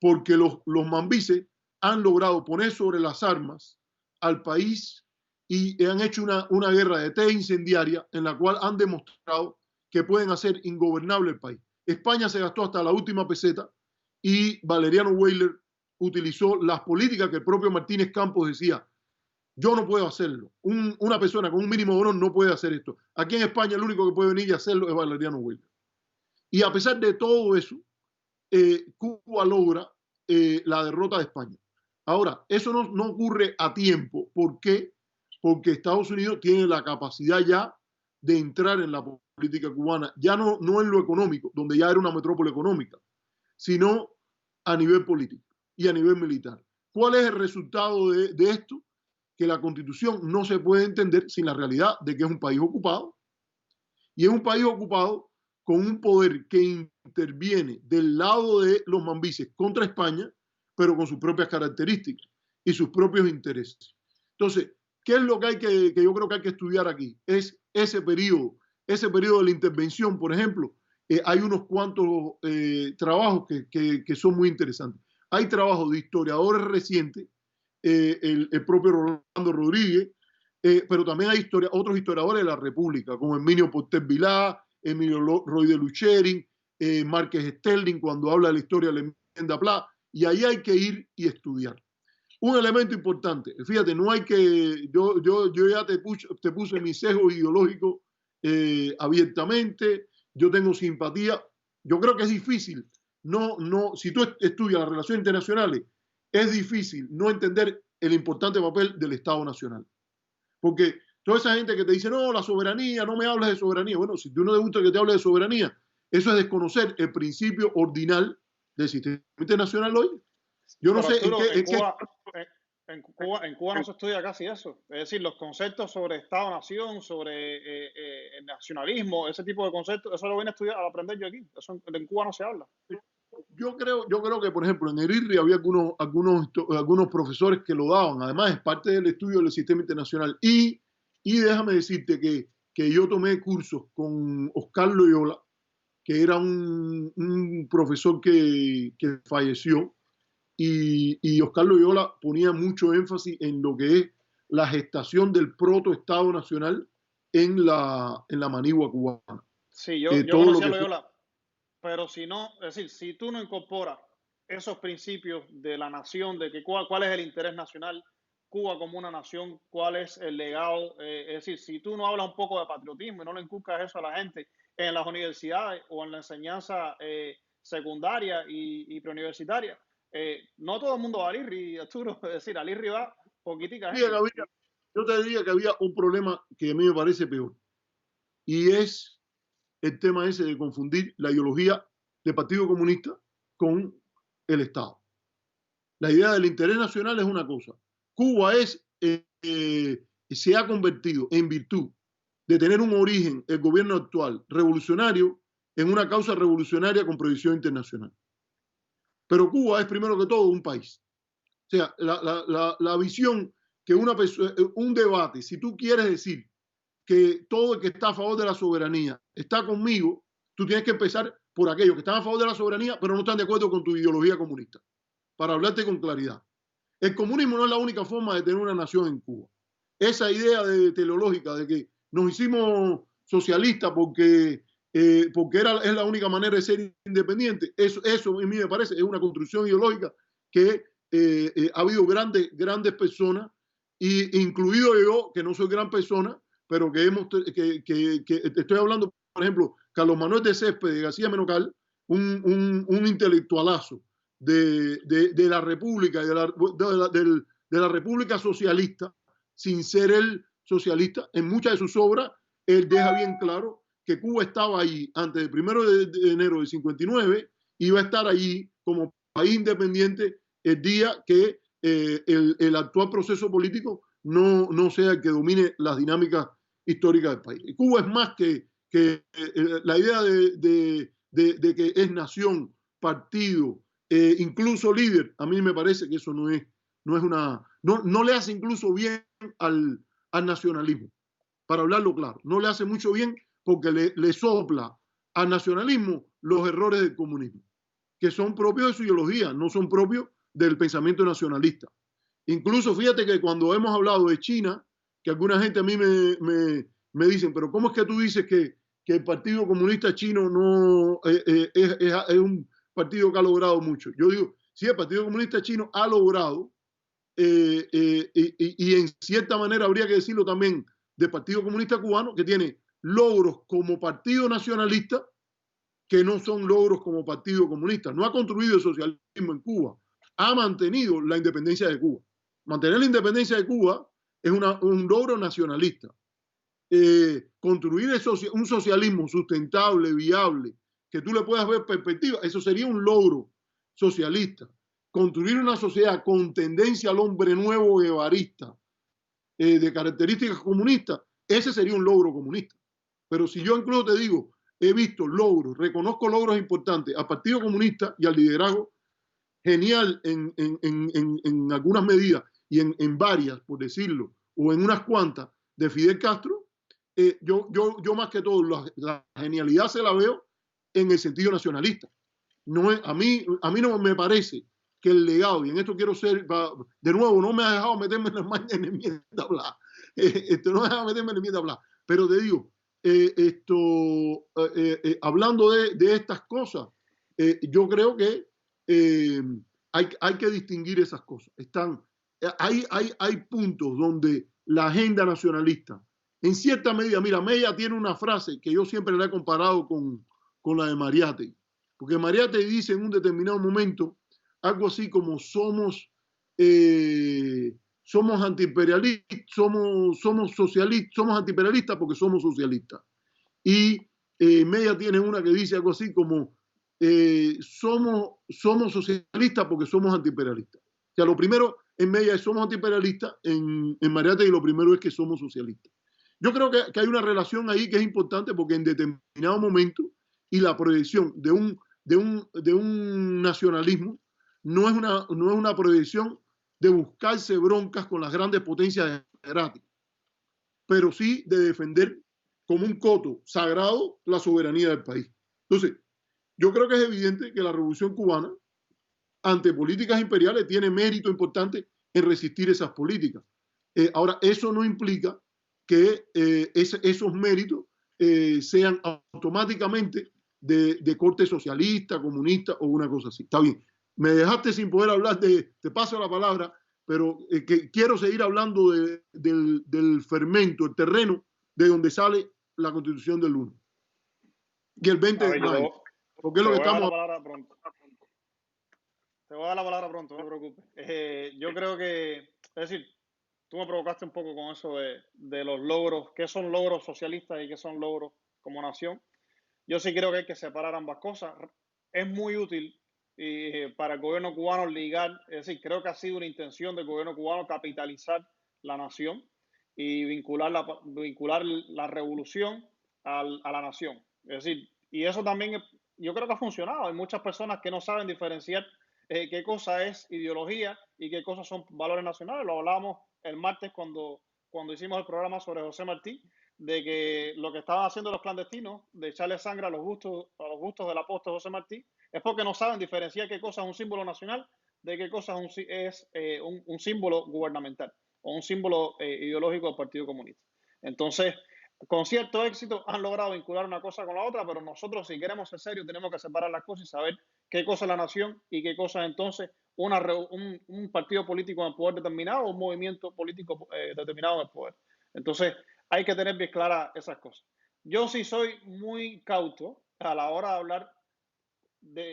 porque los mambises han logrado poner sobre las armas al país y han hecho una guerra de té incendiaria en la cual han demostrado que pueden hacer ingobernable el país. España se gastó hasta la última peseta y Valeriano Weyler utilizó las políticas que el propio Martínez Campos decía, yo no puedo hacerlo. Una persona con un mínimo de honor no puede hacer esto. Aquí en España el único que puede venir y hacerlo es Valeriano Weyler. Y a pesar de todo eso, Cuba logra la derrota de España. Ahora, eso no ocurre a tiempo. ¿Por qué? Porque Estados Unidos tiene la capacidad ya de entrar en la política cubana, ya no en lo económico, donde ya era una metrópoli económica, sino a nivel político y a nivel militar. ¿Cuál es el resultado de esto? Que la Constitución no se puede entender sin la realidad de que es un país ocupado, y es un país ocupado con un poder que interviene del lado de los mambises contra España, pero con sus propias características y sus propios intereses. Entonces, ¿qué es lo que yo creo que hay que estudiar aquí? Es ese periodo de la intervención, por ejemplo. Hay unos cuantos trabajos que son muy interesantes. Hay trabajos de historiadores recientes, el propio Rolando Rodríguez, pero también hay otros historiadores de la República, como Emilio Porter Vilá, Emilio Roy de Lucherin, Márquez Sterling, cuando habla de la historia de la enmienda Pla, y ahí hay que ir y estudiar. Un elemento importante, fíjate, no hay que, yo ya te puse mi sesgo ideológico abiertamente, yo tengo simpatía, yo creo que es difícil, si tú estudias las relaciones internacionales, es difícil no entender el importante papel del Estado Nacional. Porque toda esa gente que te dice, no, la soberanía, no me hables de soberanía. Bueno, si tú no te gusta que te hable de soberanía, eso es desconocer el principio ordinal del sistema internacional hoy. Yo no Pero sé Arturo, en qué en Cuba no se estudia casi eso. Es decir, los conceptos sobre Estado-Nación, sobre el nacionalismo, ese tipo de conceptos, eso lo vine a estudiar, a aprender yo aquí. Eso en Cuba no se habla. Yo creo que, por ejemplo, en el IRRI había algunos profesores que lo daban. Además, es parte del estudio del sistema internacional. Y déjame decirte que yo tomé cursos con Oscar Loyola, que era un profesor que falleció. Y Oscar Loyola ponía mucho énfasis en lo que es la gestación del protoestado nacional en la manigua cubana. Sí, yo conocí a Loyola, pero si no, es decir, si tú no incorporas esos principios de la nación, de que cuál es el interés nacional, Cuba como una nación, cuál es el legado, es decir, si tú no hablas un poco de patriotismo y no le inculcas eso a la gente en las universidades o en la enseñanza secundaria y preuniversitaria, no todo el mundo va al IRRI, Arturo, es decir, al IRRI va poquitica gente. Yo te diría que había un problema que a mí me parece peor, y es el tema ese de confundir la ideología del Partido Comunista con el Estado. La idea del interés nacional es una cosa. Cuba se ha convertido, en virtud de tener un origen, el gobierno actual, revolucionario, en una causa revolucionaria con proyección internacional. Pero Cuba es primero que todo un país. O sea, la visión que un debate, si tú quieres decir que todo el que está a favor de la soberanía está conmigo, tú tienes que empezar por aquellos que están a favor de la soberanía, pero no están de acuerdo con tu ideología comunista, para hablarte con claridad. El comunismo no es la única forma de tener una nación en Cuba. Esa idea teleológica de que nos hicimos socialistas porque es la única manera de ser independiente, eso a mí me parece es una construcción ideológica que ha habido grandes personas, incluido yo, que no soy gran persona, pero que estoy hablando, por ejemplo, Carlos Manuel de Céspedes, de García Menocal, un intelectualazo de la República, de la República Socialista, sin ser él socialista. En muchas de sus obras, él deja bien claro que Cuba estaba ahí antes del 1 de enero del 59, iba a estar allí como país independiente el día que el actual proceso político no sea el que domine las dinámicas históricas del país. Y Cuba es más que la idea de que es nación, partido, incluso líder. A mí me parece que eso no le hace incluso bien al nacionalismo, para hablarlo claro. No le hace mucho bien porque le sopla al nacionalismo los errores del comunismo, que son propios de su ideología, no son propios del pensamiento nacionalista. Incluso fíjate que cuando hemos hablado de China, que alguna gente a mí me dicen, pero ¿cómo es que tú dices que el Partido Comunista Chino no es un partido que ha logrado mucho? Yo digo, sí, el Partido Comunista Chino ha logrado, y en cierta manera habría que decirlo también del Partido Comunista Cubano, que tiene logros como partido nacionalista que no son logros como partido comunista. No ha construido el socialismo en Cuba, ha mantenido la independencia de Cuba. Mantener la independencia de Cuba es un logro nacionalista. Construir un socialismo sustentable, viable, que tú le puedas ver perspectiva, eso sería un logro socialista. Construir una sociedad con tendencia al hombre nuevo guevarista, de características comunistas, ese sería un logro comunista. Pero si yo incluso te digo, he visto logros, reconozco logros importantes al Partido Comunista y al liderazgo genial en algunas medidas y en varias, por decirlo, o en unas cuantas de Fidel Castro, yo más que todo la genialidad se la veo en el sentido nacionalista. No es, a mí no me parece que el legado, y en esto quiero ser, de nuevo, no me ha dejado meterme en la maña en enmienda a hablar, no me ha dejado meterme en enmienda a hablar, pero te digo, hablando de estas cosas, yo creo que hay que distinguir esas cosas. Hay puntos donde la agenda nacionalista, en cierta medida, mira, Mella tiene una frase que yo siempre la he comparado con la de Mariátegui, porque Mariátegui dice en un determinado momento algo así como somos antiimperialistas, somos socialistas, somos antiimperialistas porque somos socialistas. Y Mella tiene una que dice algo así como somos socialistas porque somos antiimperialistas. O sea, lo primero en Mella es somos antiimperialistas, en Mariátegui lo primero es que somos socialistas. Yo creo que hay una relación ahí que es importante porque en determinado momento y la proyección de un nacionalismo no es una proyección de buscarse broncas con las grandes potencias democráticas, pero sí de defender como un coto sagrado la soberanía del país. Entonces, yo creo que es evidente que la Revolución Cubana, ante políticas imperiales, tiene mérito importante en resistir esas políticas. Ahora, eso no implica que esos méritos sean automáticamente de corte socialista, comunista o una cosa así. Está bien. Me dejaste sin poder hablar te paso la palabra, pero que quiero seguir hablando del fermento, el terreno de donde sale la Constitución del 1 y el 20 de mayo. Porque es lo que estamos hablando. Te voy a dar la palabra pronto, no te preocupes. Yo creo que, es decir, tú me provocaste un poco con eso de los logros, qué son logros socialistas y qué son logros como nación. Yo sí creo que hay que separar ambas cosas. Es muy útil para el gobierno cubano ligar, es decir, creo que ha sido una intención del gobierno cubano capitalizar la nación y vincular la revolución a la nación. Es decir, y eso también yo creo que ha funcionado. Hay muchas personas que no saben diferenciar qué cosa es ideología y qué cosas son valores nacionales. Lo hablábamos el martes cuando hicimos el programa sobre José Martí, de que lo que estaban haciendo los clandestinos, de echarle sangre a los bustos del apóstol José Martí, es porque no saben diferenciar qué cosa es un símbolo nacional de qué cosa es un símbolo gubernamental o un símbolo ideológico del Partido Comunista. Entonces, con cierto éxito han logrado vincular una cosa con la otra, pero nosotros, si queremos ser serios, tenemos que separar las cosas y saber qué cosa es la nación y qué cosa es entonces un partido político en el poder determinado o un movimiento político determinado en el poder. Entonces, hay que tener bien claras esas cosas. Yo sí soy muy cauto a la hora de hablar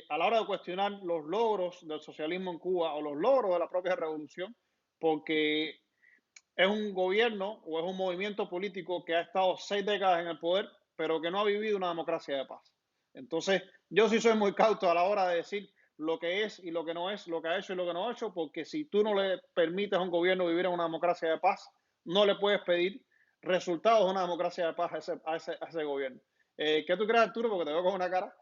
a la hora de cuestionar los logros del socialismo en Cuba o los logros de la propia revolución, porque es un gobierno o es un movimiento político que ha estado 6 décadas en el poder, pero que no ha vivido una democracia de paz. Entonces, yo sí soy muy cauto a la hora de decir lo que es y lo que no es, lo que ha hecho y lo que no ha hecho, porque si tú no le permites a un gobierno vivir en una democracia de paz, no le puedes pedir resultados de una democracia de paz a ese gobierno. ¿Qué tú crees, Arturo? Porque te veo con una cara.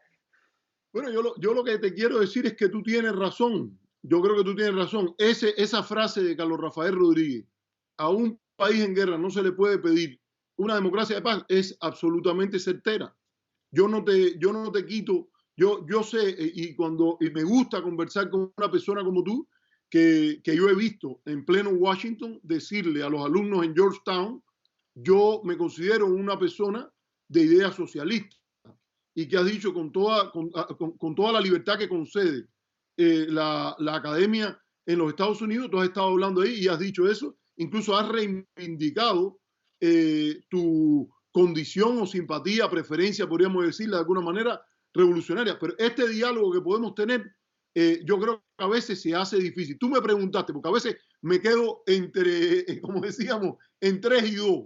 Bueno, yo lo que te quiero decir es que tú tienes razón. Yo creo que tú tienes razón. Esa frase de Carlos Rafael Rodríguez, a un país en guerra no se le puede pedir una democracia de paz, es absolutamente certera. Yo no te quito, yo sé y me gusta conversar con una persona como tú, que yo he visto en pleno Washington decirle a los alumnos en Georgetown, yo me considero una persona de idea socialista y que has dicho con toda la libertad que concede la academia en los Estados Unidos, tú has estado hablando ahí y has dicho eso, incluso has reivindicado tu condición o simpatía, preferencia, podríamos decirle de alguna manera, revolucionaria. Pero este diálogo que podemos tener, yo creo que a veces se hace difícil. Tú me preguntaste, porque a veces me quedo entre, como decíamos, en 3 y 2.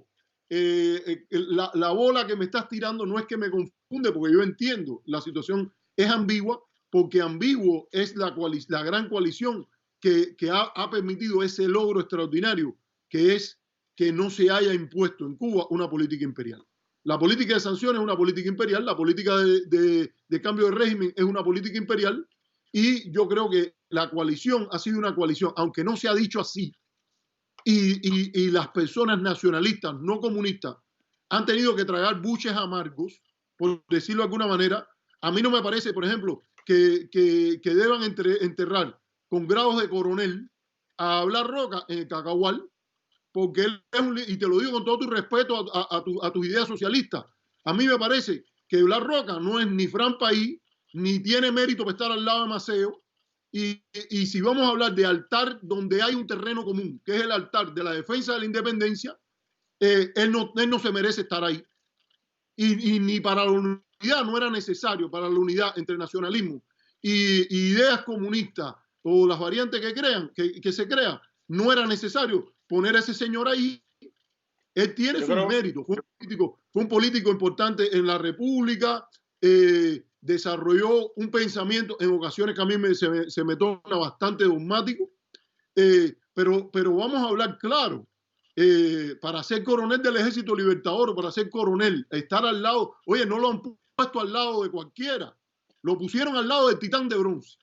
La bola que me estás tirando no es que me confunde, porque yo entiendo, la situación es ambigua, porque ambiguo es la gran coalición que ha permitido ese logro extraordinario, que es que no se haya impuesto en Cuba una política imperial. La política de sanciones es una política imperial, la política de cambio de régimen es una política imperial, y yo creo que la coalición ha sido una coalición, aunque no se ha dicho así, y las personas nacionalistas, no comunistas, han tenido que tragar buches amargos, por decirlo de alguna manera. A mí no me parece, por ejemplo, que deban enterrar con grados de coronel a Blas Roca en el Cacahual, porque él es y te lo digo con todo tu respeto a tus ideas socialistas. A mí me parece que Blas Roca no es ni Fran País, ni tiene mérito para estar al lado de Maceo. Y si vamos a hablar de altar donde hay un terreno común, que es el altar de la defensa de la independencia, él no se merece estar ahí. Y ni para la unidad no era necesario, para la unidad entre nacionalismo y ideas comunistas o las variantes que se crean, no era necesario poner a ese señor ahí. Él tiene Yo sus creo, méritos, fue un político importante en la República, desarrolló un pensamiento en ocasiones que a mí se me torna bastante dogmático, pero vamos a hablar claro. Para ser coronel del Ejército Libertador o para ser coronel, estar al lado, oye, no lo han puesto al lado de cualquiera, lo pusieron al lado del titán de bronce,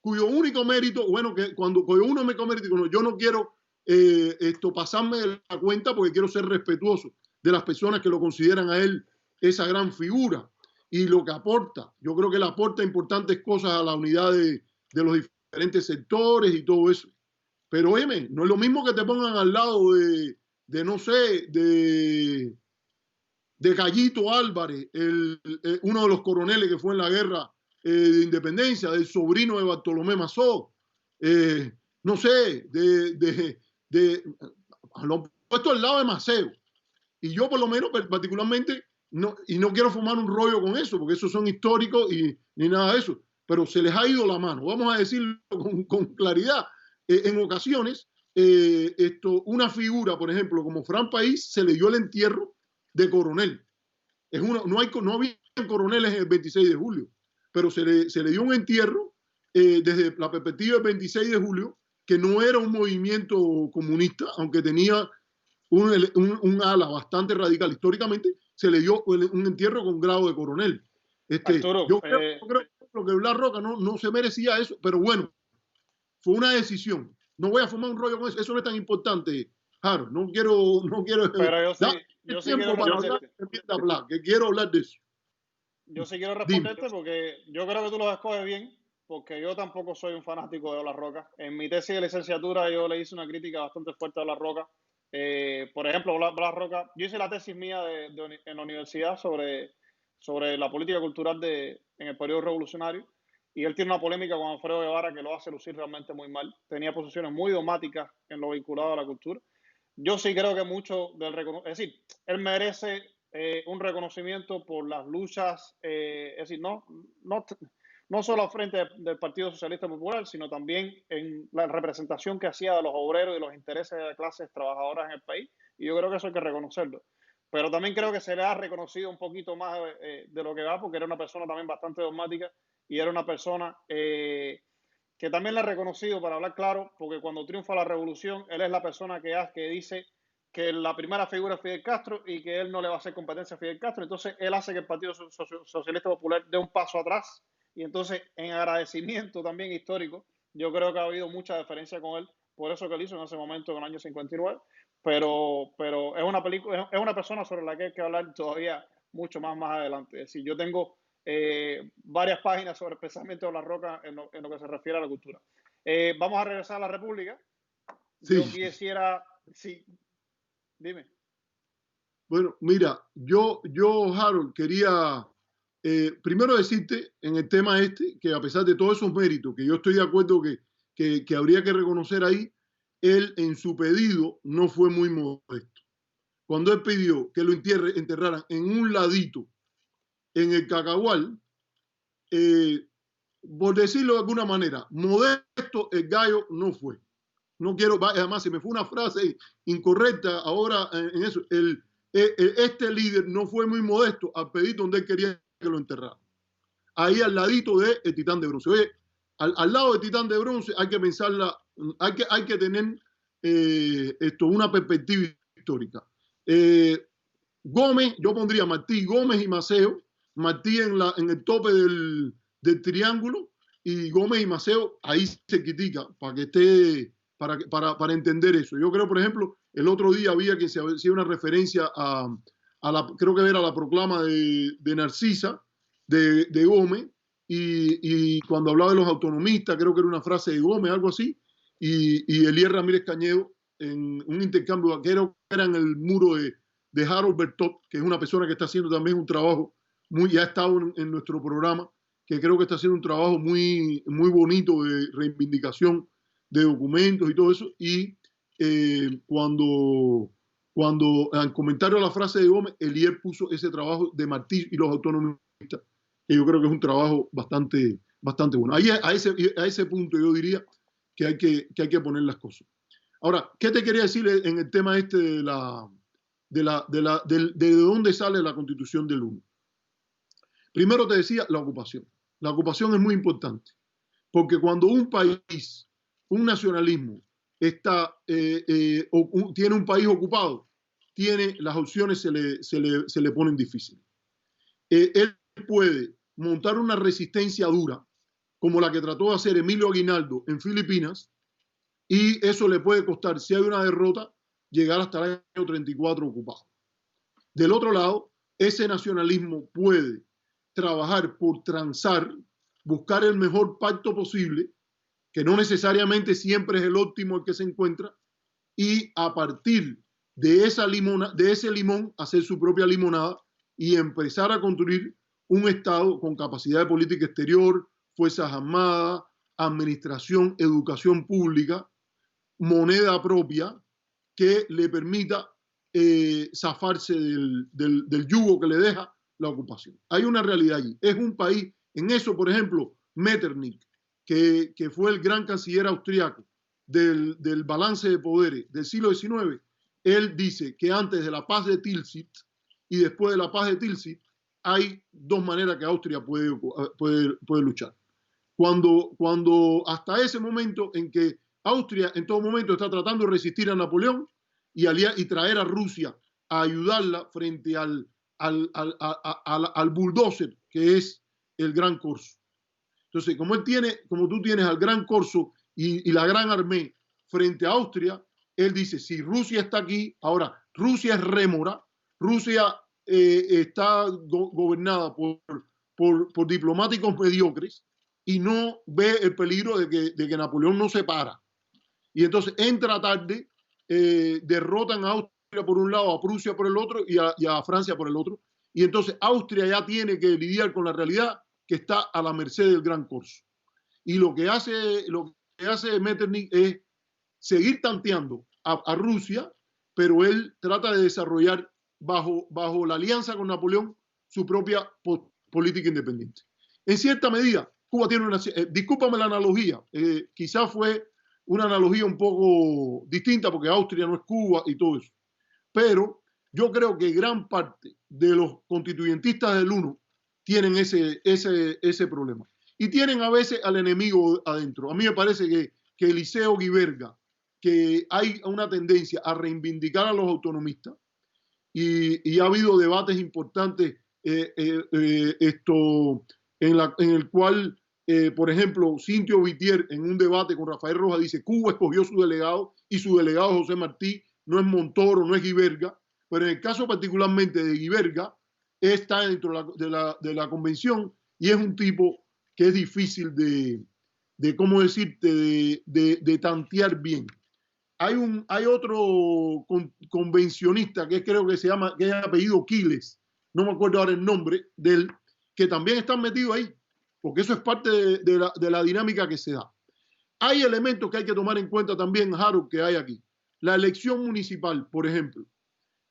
cuyo único mérito, bueno, que cuyo único mérito, no, yo no quiero pasarme de la cuenta porque quiero ser respetuoso de las personas que lo consideran a él esa gran figura y lo que aporta. Yo creo que él aporta importantes cosas a la unidad de los diferentes sectores y todo eso. Pero oye, no es lo mismo que te pongan al lado no sé, de Gallito Álvarez, uno de los coroneles que fue en la guerra de independencia, del sobrino de Bartolomé Mazó, no sé, lo han puesto al lado de Maceo. Y yo por lo menos particularmente, no, y no quiero fumar un rollo con eso, porque esos son históricos y ni nada de eso, pero se les ha ido la mano, vamos a decirlo con claridad. En ocasiones, una figura, por ejemplo, como Fran País, se le dio el entierro de coronel. No había coroneles en el 26 de julio, pero se le dio un entierro desde la perspectiva del 26 de julio, que no era un movimiento comunista, aunque tenía un ala bastante radical históricamente, se le dio un entierro con grado de coronel. Arturo, Creo que Blas Roca no se merecía eso, pero bueno, fue una decisión. No voy a fumar un rollo con eso, eso no es tan importante, Jaro. No quiero pero dar yo sí quiero tiempo para hablar responderte. de Blas, que quiero hablar de eso. Yo sí quiero Dime. responderte porque yo creo que tú los escoges bien, porque yo tampoco soy un fanático de Blas Roca. En mi tesis de licenciatura yo le hice una crítica bastante fuerte a Blas Roca. Por ejemplo, Blas Roca, yo hice la tesis mía en la universidad sobre la política cultural en el periodo revolucionario, y él tiene una polémica con Alfredo Guevara que lo hace lucir realmente muy mal. Tenía posiciones muy dogmáticas en lo vinculado a la cultura. yo sí creo que mucho del reconocimiento, es decir, él merece un reconocimiento por las luchas, es decir, no, no solo al frente del Partido Socialista Popular, sino también en la representación que hacía de los obreros y los intereses de las clases trabajadoras en el país, y yo creo que eso hay que reconocerlo. Pero también creo que se le ha reconocido un poquito más de lo que va, porque era una persona también bastante dogmática y era una persona que también le ha reconocido, para hablar claro, porque cuando triunfa la revolución, él es la persona que dice que la primera figura es Fidel Castro y que él no le va a hacer competencia a Fidel Castro. Entonces, él hace que el Partido Socialista Popular dé un paso atrás. Y entonces, en agradecimiento también histórico, yo creo que ha habido mucha diferencia con él, por eso que él hizo en ese momento, en el año 59. Pero es una película, es una persona sobre la que hay que hablar todavía mucho más adelante. Es decir, yo tengo varias páginas sobre el pensamiento de La Roca en lo que se refiere a la cultura. Vamos a regresar a la República. Yo Sí. quisiera, sí, dime. Bueno, mira, Harold, quería primero decirte en el tema este que a pesar de todos esos méritos, que yo estoy de acuerdo que habría que reconocer ahí, él en su pedido no fue muy modesto. Cuando él pidió que lo enterraran en un ladito en el Cacahual, eh, por decirlo de alguna manera, modesto el gallo no fue. No quiero, además se me fue una frase incorrecta ahora en eso. Este líder no fue muy modesto al pedir donde él quería que lo enterrara. Ahí al ladito de el Titán de Bronce. Oye, al lado del Titán de Bronce hay que pensarla, hay que tener una perspectiva histórica. Gómez, yo pondría Martí, Gómez y Maceo, Martí en el tope del triángulo y Gómez y Maceo ahí se critica para que esté, para entender eso. Yo creo, por ejemplo, el otro día había que se hacía una referencia creo que era la proclama de Narcisa, de Gómez, y cuando hablaba de los autonomistas, creo que era una frase de Gómez, algo así, y Elías Ramírez Cañedo, en un intercambio que era en el muro de Harold Bertot, que es una persona que está haciendo también un trabajo ya ha estado en nuestro programa, que creo que está haciendo un trabajo muy bonito de reivindicación de documentos y todo eso. Y cuando al comentario a la frase de Gómez, Elier puso ese trabajo de Martí y los autonomistas, que yo creo que es un trabajo bastante bueno. Ahí a ese punto yo diría que hay que poner las cosas. Ahora, ¿qué te quería decir en el tema este de dónde sale la Constitución del 1? Primero te decía la ocupación. La ocupación es muy importante, porque cuando un país, un nacionalismo, tiene un país ocupado, las opciones se le ponen difíciles. Él puede montar una resistencia dura, como la que trató de hacer Emilio Aguinaldo en Filipinas, y eso le puede costar, si hay una derrota, llegar hasta el año 34 ocupado. Del otro lado, ese nacionalismo puede trabajar por transar, buscar el mejor pacto posible, que no necesariamente siempre es el óptimo el que se encuentra, y a partir de ese limón hacer su propia limonada y empezar a construir un Estado con capacidad de política exterior, fuerzas armadas, administración, educación pública, moneda propia, que le permita zafarse del yugo que le deja la ocupación. Hay una realidad allí. Es un país, en eso, por ejemplo, Metternich, que fue el gran canciller austriaco del balance de poderes del siglo XIX, él dice que antes de la paz de Tilsit y después de la paz de Tilsit hay dos maneras que Austria puede luchar. Cuando hasta ese momento en que Austria en todo momento está tratando de resistir a Napoleón y traer a Rusia a ayudarla frente al bulldozer que es el Gran Corso. Entonces, como tú tienes al Gran Corso y la Gran Armée frente a Austria, él dice, si Rusia está aquí, ahora Rusia es rémora, Rusia está gobernada por diplomáticos mediocres y no ve el peligro de que Napoleón no se para. Y entonces entra tarde, derrotan a Austria por un lado, a Prusia por el otro y a Francia por el otro. Y entonces Austria ya tiene que lidiar con la realidad que está a la merced del Gran Corso. Y lo que hace Metternich es seguir tanteando a Rusia pero él trata de desarrollar bajo la alianza con Napoleón su propia política independiente. En cierta medida, Cuba tiene una... discúlpame la analogía, quizás fue una analogía un poco distinta porque Austria no es Cuba y todo eso, pero yo creo que gran parte de los constituyentistas del UNO tienen ese problema. Y tienen a veces al enemigo adentro. A mí me parece que Eliseo Guiberga, que hay una tendencia a reivindicar a los autonomistas y ha habido debates importantes en el cual, por ejemplo, Cintio Vitier en un debate con Rafael Rojas dice Cuba escogió su delegado y su delegado José Martí, no es Montoro, no es Guiberga, pero en el caso particularmente de Guiberga, está dentro de la convención y es un tipo que es difícil ¿cómo decirte?, de tantear bien. Hay otro convencionista que creo que se llama, que es apellido Quiles, no me acuerdo ahora el nombre de él, que también están metidos ahí, porque eso es parte de la dinámica que se da. Hay elementos que hay que tomar en cuenta también, Harold, que hay aquí. La elección municipal, por ejemplo,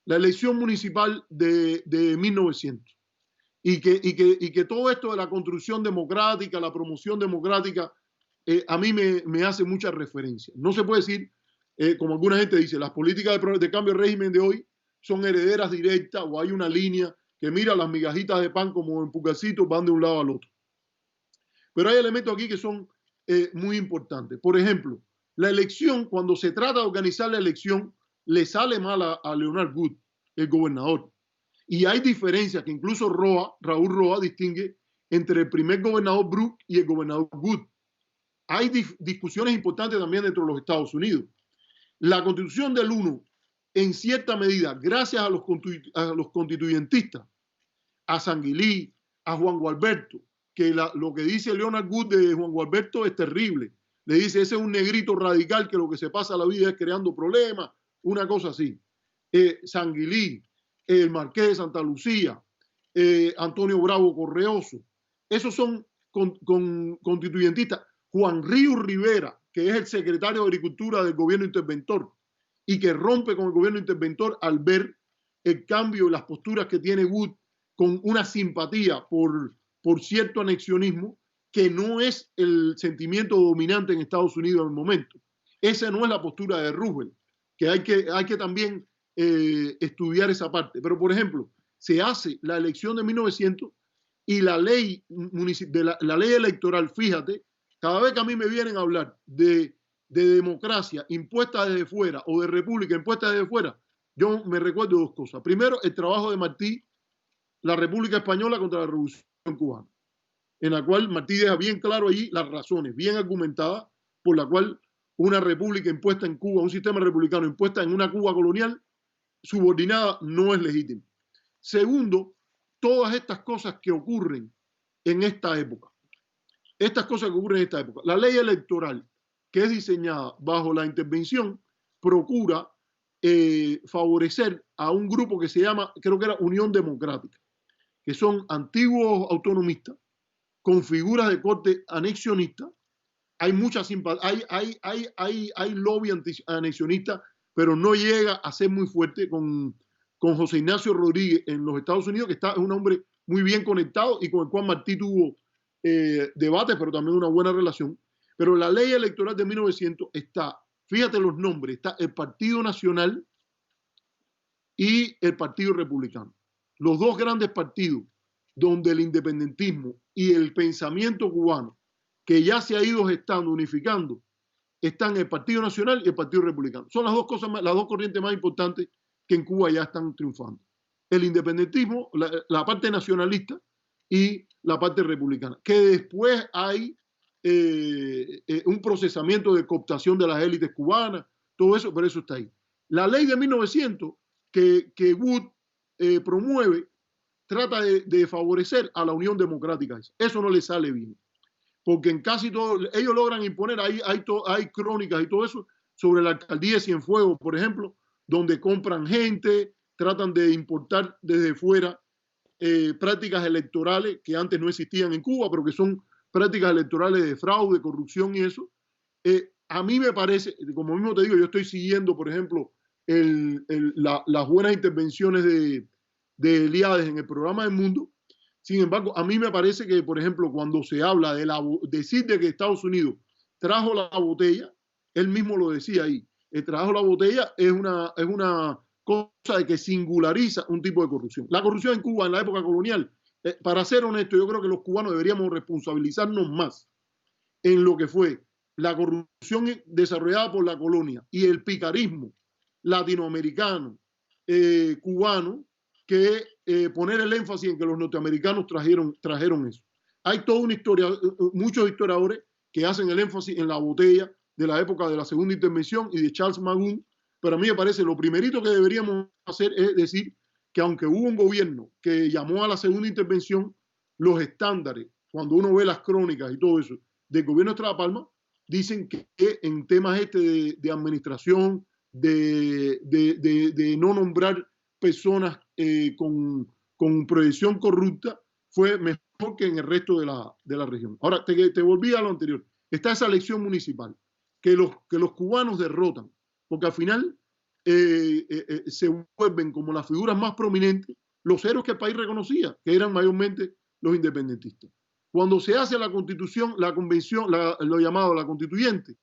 la elección municipal de 1900, y que todo esto de la construcción democrática, la promoción democrática, a mí me hace mucha referencia. No se puede decir, como alguna gente dice, las políticas de cambio de régimen de hoy son herederas directas o hay una línea que mira las migajitas de pan como en Pucacito van de un lado al otro. Pero hay elementos aquí que son muy importantes. Por ejemplo, la elección, cuando se trata de organizar la elección, le sale mal a Leonard Wood, el gobernador. Y hay diferencias que incluso Raúl Roa distingue entre el primer gobernador Brooke y el gobernador Wood. Hay discusiones importantes también dentro de los Estados Unidos. La constitución del 1, en cierta medida, gracias a los constituyentistas, a Sanguilí, a Juan Gualberto, que lo que dice Leonard Wood de Juan Gualberto es terrible. Le dice, ese es un negrito radical que lo que se pasa la vida es creando problemas, una cosa así. Sanguilí, el Marqués de Santa Lucía, Antonio Bravo Correoso, esos son constituyentistas. Juan Ríos Rivera, que es el secretario de Agricultura del gobierno interventor y que rompe con el gobierno interventor al ver el cambio y las posturas que tiene Wood con una simpatía por cierto anexionismo que no es el sentimiento dominante en Estados Unidos en el momento. Esa no es la postura de Roosevelt, que hay que también estudiar esa parte. Pero, por ejemplo, se hace la elección de 1900 y la ley electoral, fíjate, cada vez que a mí me vienen a hablar de democracia impuesta desde fuera o de república impuesta desde fuera, yo me recuerdo dos cosas. Primero, el trabajo de Martí, la República Española contra la Revolución Cubana, en la cual Martí deja bien claro allí las razones, bien argumentadas, por la cual una república impuesta en Cuba, un sistema republicano impuesta en una Cuba colonial subordinada, no es legítimo. Segundo, todas estas cosas que ocurren en esta época. La ley electoral, que es diseñada bajo la intervención, procura favorecer a un grupo que se llama, creo que era Unión Democrática, que son antiguos autonomistas con figuras de corte anexionista. Hay mucha simpatía, hay lobby anexionista, pero no llega a ser muy fuerte con José Ignacio Rodríguez en los Estados Unidos, que es un hombre muy bien conectado y con el cual Martí tuvo debates, pero también una buena relación. Pero la ley electoral de 1900 está, fíjate los nombres, está el Partido Nacional y el Partido Republicano. Los dos grandes partidos donde el independentismo y el pensamiento cubano, que ya se ha ido gestando, unificando, están el Partido Nacional y el Partido Republicano. Son las dos corrientes más importantes que en Cuba ya están triunfando. El independentismo, la parte nacionalista y la parte republicana. Que después hay un procesamiento de cooptación de las élites cubanas, todo eso, pero eso está ahí. La ley de 1900 que Wood promueve trata de favorecer a la Unión Democrática. Eso no le sale bien, porque en casi todo, ellos logran imponer, hay crónicas y todo eso sobre la alcaldía de Cienfuegos, por ejemplo, donde compran gente, tratan de importar desde fuera prácticas electorales que antes no existían en Cuba, pero que son prácticas electorales de fraude, corrupción y eso. A mí me parece, como mismo te digo, yo estoy siguiendo, por ejemplo, las buenas intervenciones de Eliades en el programa del mundo. Sin embargo, a mí me parece que, por ejemplo, cuando se habla de decir de que Estados Unidos trajo la botella, él mismo lo decía ahí, trajo la botella es una cosa de que singulariza un tipo de corrupción. La corrupción en Cuba en la época colonial, para ser honesto, yo creo que los cubanos deberíamos responsabilizarnos más en lo que fue la corrupción desarrollada por la colonia y el picarismo latinoamericano, cubano, que poner el énfasis en que los norteamericanos trajeron eso. Hay toda una historia, muchos historiadores que hacen el énfasis en la botella de la época de la segunda intervención y de Charles Magoon, pero a mí me parece lo primerito que deberíamos hacer es decir que aunque hubo un gobierno que llamó a la segunda intervención, los estándares, cuando uno ve las crónicas y todo eso, del gobierno de Estrada Palma, dicen que en temas de administración, de no nombrar personas con proyección corrupta, fue mejor que en el resto de la región. Ahora, te volví a lo anterior. Está esa elección municipal que los cubanos derrotan, porque al final se vuelven como las figuras más prominentes los héroes que el país reconocía, que eran mayormente los independentistas. Cuando se hace la constitución, la convención, lo llamado la constituyente,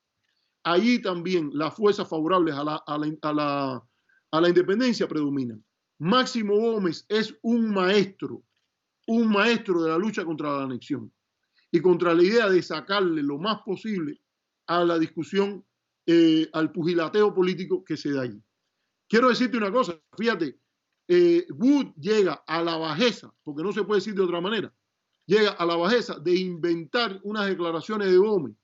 allí también las fuerzas favorables a la independencia predominan. Máximo Gómez es un maestro de la lucha contra la anexión y contra la idea de sacarle lo más posible a la discusión, al pugilateo político que se da allí. Quiero decirte una cosa, fíjate, Wood llega a la bajeza, porque no se puede decir de otra manera, llega a la bajeza de inventar unas declaraciones de Gómez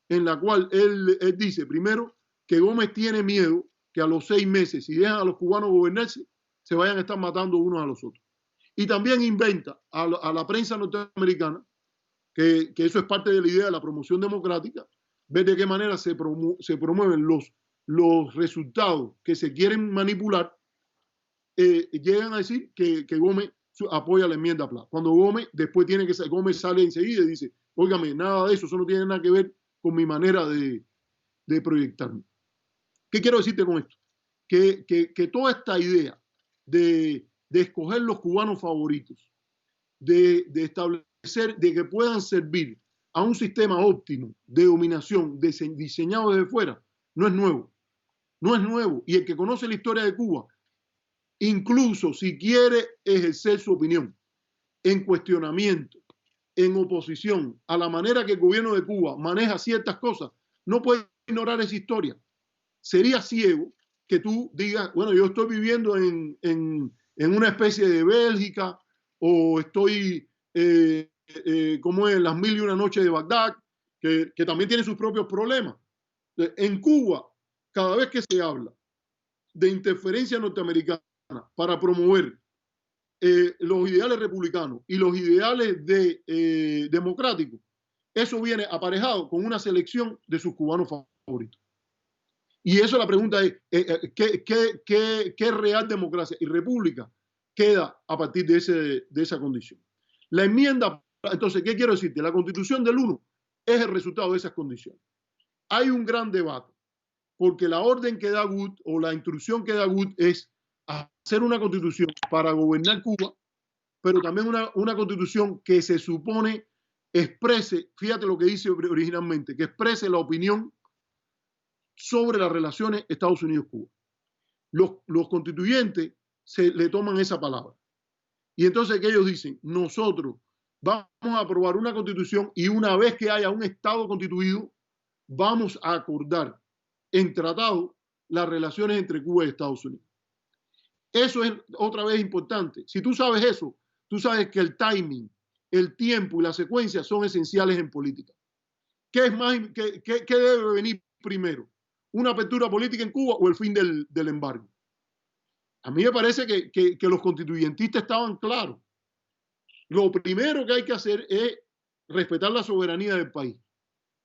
en la cual él dice, primero, que Gómez tiene miedo que a los 6 meses, si dejan a los cubanos gobernarse, se vayan a estar matando unos a los otros. Y también inventa a la prensa norteamericana, que eso es parte de la idea de la promoción democrática, ver de qué manera se promueven los resultados que se quieren manipular, llegan a decir que Gómez apoya la enmienda Pla. Cuando Gómez sale enseguida y dice, óigame, nada de eso no tiene nada que ver con mi manera de proyectarme. ¿Qué quiero decirte con esto? Que toda esta idea de escoger los cubanos favoritos, de establecer, de que puedan servir a un sistema óptimo de dominación diseñado desde fuera, no es nuevo. No es nuevo. Y el que conoce la historia de Cuba, incluso si quiere ejercer su opinión en cuestionamiento, en oposición a la manera que el gobierno de Cuba maneja ciertas cosas, no puede ignorar esa historia. Sería ciego que tú digas, bueno, yo estoy viviendo en una especie de Bélgica o estoy como en las 1001 noches de Bagdad, que también tiene sus propios problemas. En Cuba, cada vez que se habla de interferencia norteamericana para promover los ideales republicanos y los ideales democráticos, eso viene aparejado con una selección de sus cubanos favoritos. Y eso la pregunta es, ¿qué real democracia y república queda a partir de esa condición? La enmienda, entonces, ¿qué quiero decirte? La Constitución del 1 es el resultado de esas condiciones. Hay un gran debate, porque la orden que da Wood o la instrucción que da Wood es hacer una constitución para gobernar Cuba, pero también una constitución que se supone exprese, fíjate lo que dice originalmente, que exprese la opinión sobre las relaciones Estados Unidos-Cuba. Los constituyentes le toman esa palabra. Y entonces que ellos dicen, nosotros vamos a aprobar una constitución y una vez que haya un Estado constituido, vamos a acordar en tratado las relaciones entre Cuba y Estados Unidos. Eso es otra vez importante. Si tú sabes eso, tú sabes que el timing, el tiempo y la secuencia son esenciales en política. ¿Qué debe venir primero? ¿Una apertura política en Cuba o el fin del embargo? A mí me parece que los constituyentistas estaban claros. Lo primero que hay que hacer es respetar la soberanía del país.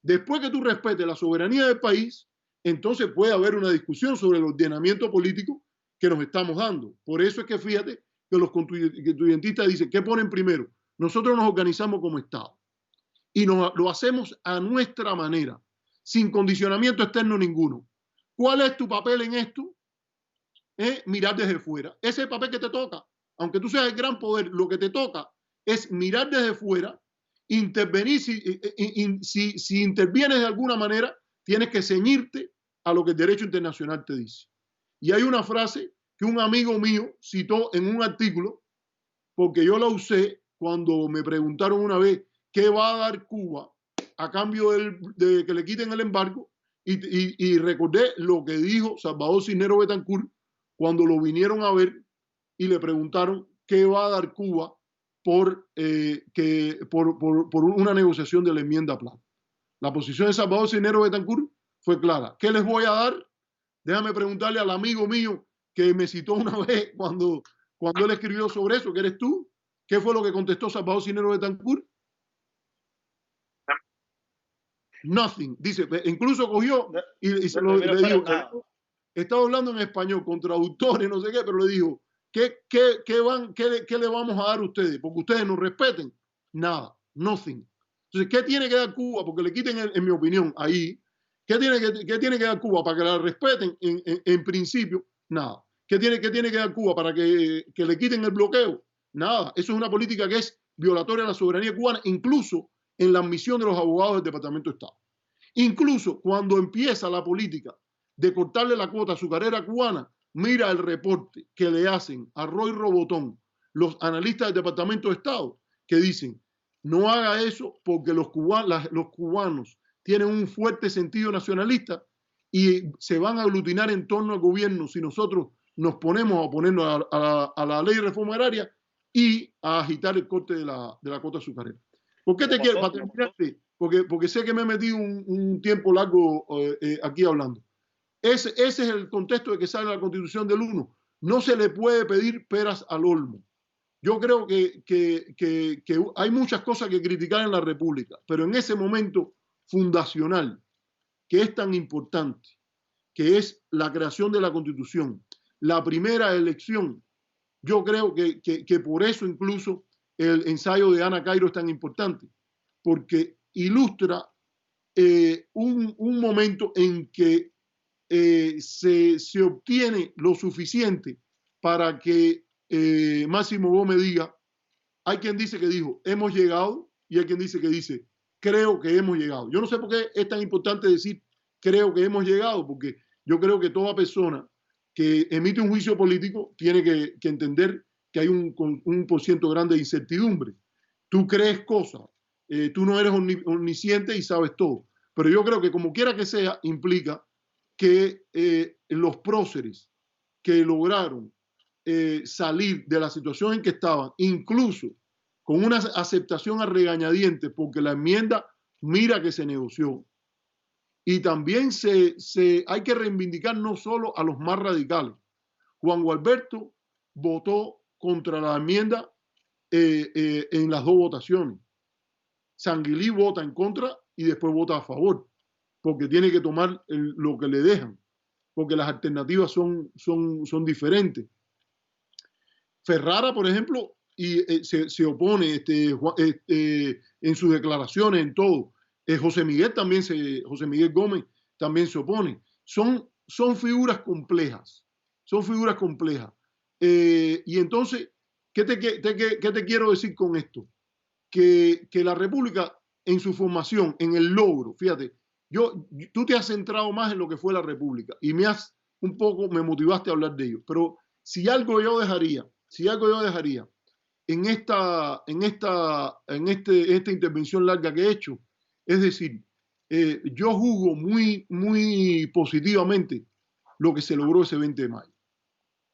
Después que tú respetes la soberanía del país, entonces puede haber una discusión sobre el ordenamiento político que nos estamos dando. Por eso es que fíjate que los constituyentistas dicen, ¿qué ponen primero? Nosotros nos organizamos como Estado y lo hacemos a nuestra manera, sin condicionamiento externo ninguno. ¿Cuál es tu papel en esto? es mirar desde fuera. Ese es el papel que te toca. Aunque tú seas el gran poder, lo que te toca es mirar desde fuera, intervenir. Si intervienes de alguna manera, tienes que ceñirte a lo que el derecho internacional te dice. Y hay una frase que un amigo mío citó en un artículo, porque yo la usé cuando me preguntaron una vez qué va a dar Cuba a cambio de que le quiten el embargo, y recordé lo que dijo Salvador Cisneros Betancur cuando lo vinieron a ver y le preguntaron qué va a dar Cuba por una negociación de la enmienda Plan. La posición de Salvador Cisneros Betancur fue clara. ¿Qué les voy a dar? Déjame preguntarle al amigo mío que me citó una vez cuando él escribió sobre eso, que eres tú. ¿Qué fue lo que contestó Salvador Cisneros Betancur? Nothing. Dice, incluso cogió y se lo le dijo, estaba hablando en español con traductores, no sé qué, pero le dijo, ¿qué le vamos a dar a ustedes? Porque ustedes nos respeten. Nada, nothing. Entonces, ¿qué tiene que dar Cuba? Porque le quiten, en mi opinión, ahí, ¿qué tiene que dar Cuba para que la respeten en principio? Nada. ¿Qué tiene que dar Cuba para que le quiten el bloqueo? Nada. Eso es una política que es violatoria a la soberanía cubana, incluso en la admisión de los abogados del Departamento de Estado. Incluso cuando empieza la política de cortarle la cuota azucarera cubana, mira el reporte que le hacen a Roy Robotón los analistas del Departamento de Estado, que dicen, no haga eso porque los cubanos tienen un fuerte sentido nacionalista y se van a aglutinar en torno al gobierno si nosotros nos ponemos a oponernos a la ley de reforma agraria y a agitar el corte de la cuota azucarera. ¿Por qué te quiero? Para terminarte, porque sé que me he metido un tiempo largo aquí hablando. Ese es el contexto de que sale la Constitución del 1. No se le puede pedir peras al olmo. Yo creo que hay muchas cosas que criticar en la República, pero en ese momento fundacional, que es tan importante, que es la creación de la Constitución, la primera elección, yo creo que por eso incluso el ensayo de Ana Cairo es tan importante, porque ilustra un momento en que se obtiene lo suficiente para que Máximo Gómez diga, hay quien dice que dijo, hemos llegado, y hay quien dice, creo que hemos llegado. Yo no sé por qué es tan importante decir, creo que hemos llegado, porque yo creo que toda persona que emite un juicio político tiene que entender que hay un % grande de incertidumbre. Tú crees cosas, tú no eres omnisciente y sabes todo, pero yo creo que como quiera que sea, implica que los próceres que lograron salir de la situación en que estaban, incluso con una aceptación a regañadientes, porque la enmienda, mira que se negoció, y también hay que reivindicar no solo a los más radicales. Juan Gualberto votó contra la enmienda en las dos votaciones. Sanguilí vota en contra y después vota a favor, porque tiene que tomar lo que le dejan, porque las alternativas son diferentes. Ferrara, por ejemplo, se opone en sus declaraciones, en todo. José Miguel Gómez también se opone. Son figuras complejas, y entonces, ¿qué te quiero decir con esto? Que la República en su formación, en el logro, fíjate, tú te has centrado más en lo que fue la República y me motivaste a hablar de ello, pero si algo yo dejaría en esta intervención larga que he hecho, es decir, yo juzgo muy positivamente lo que se logró ese 20 de mayo.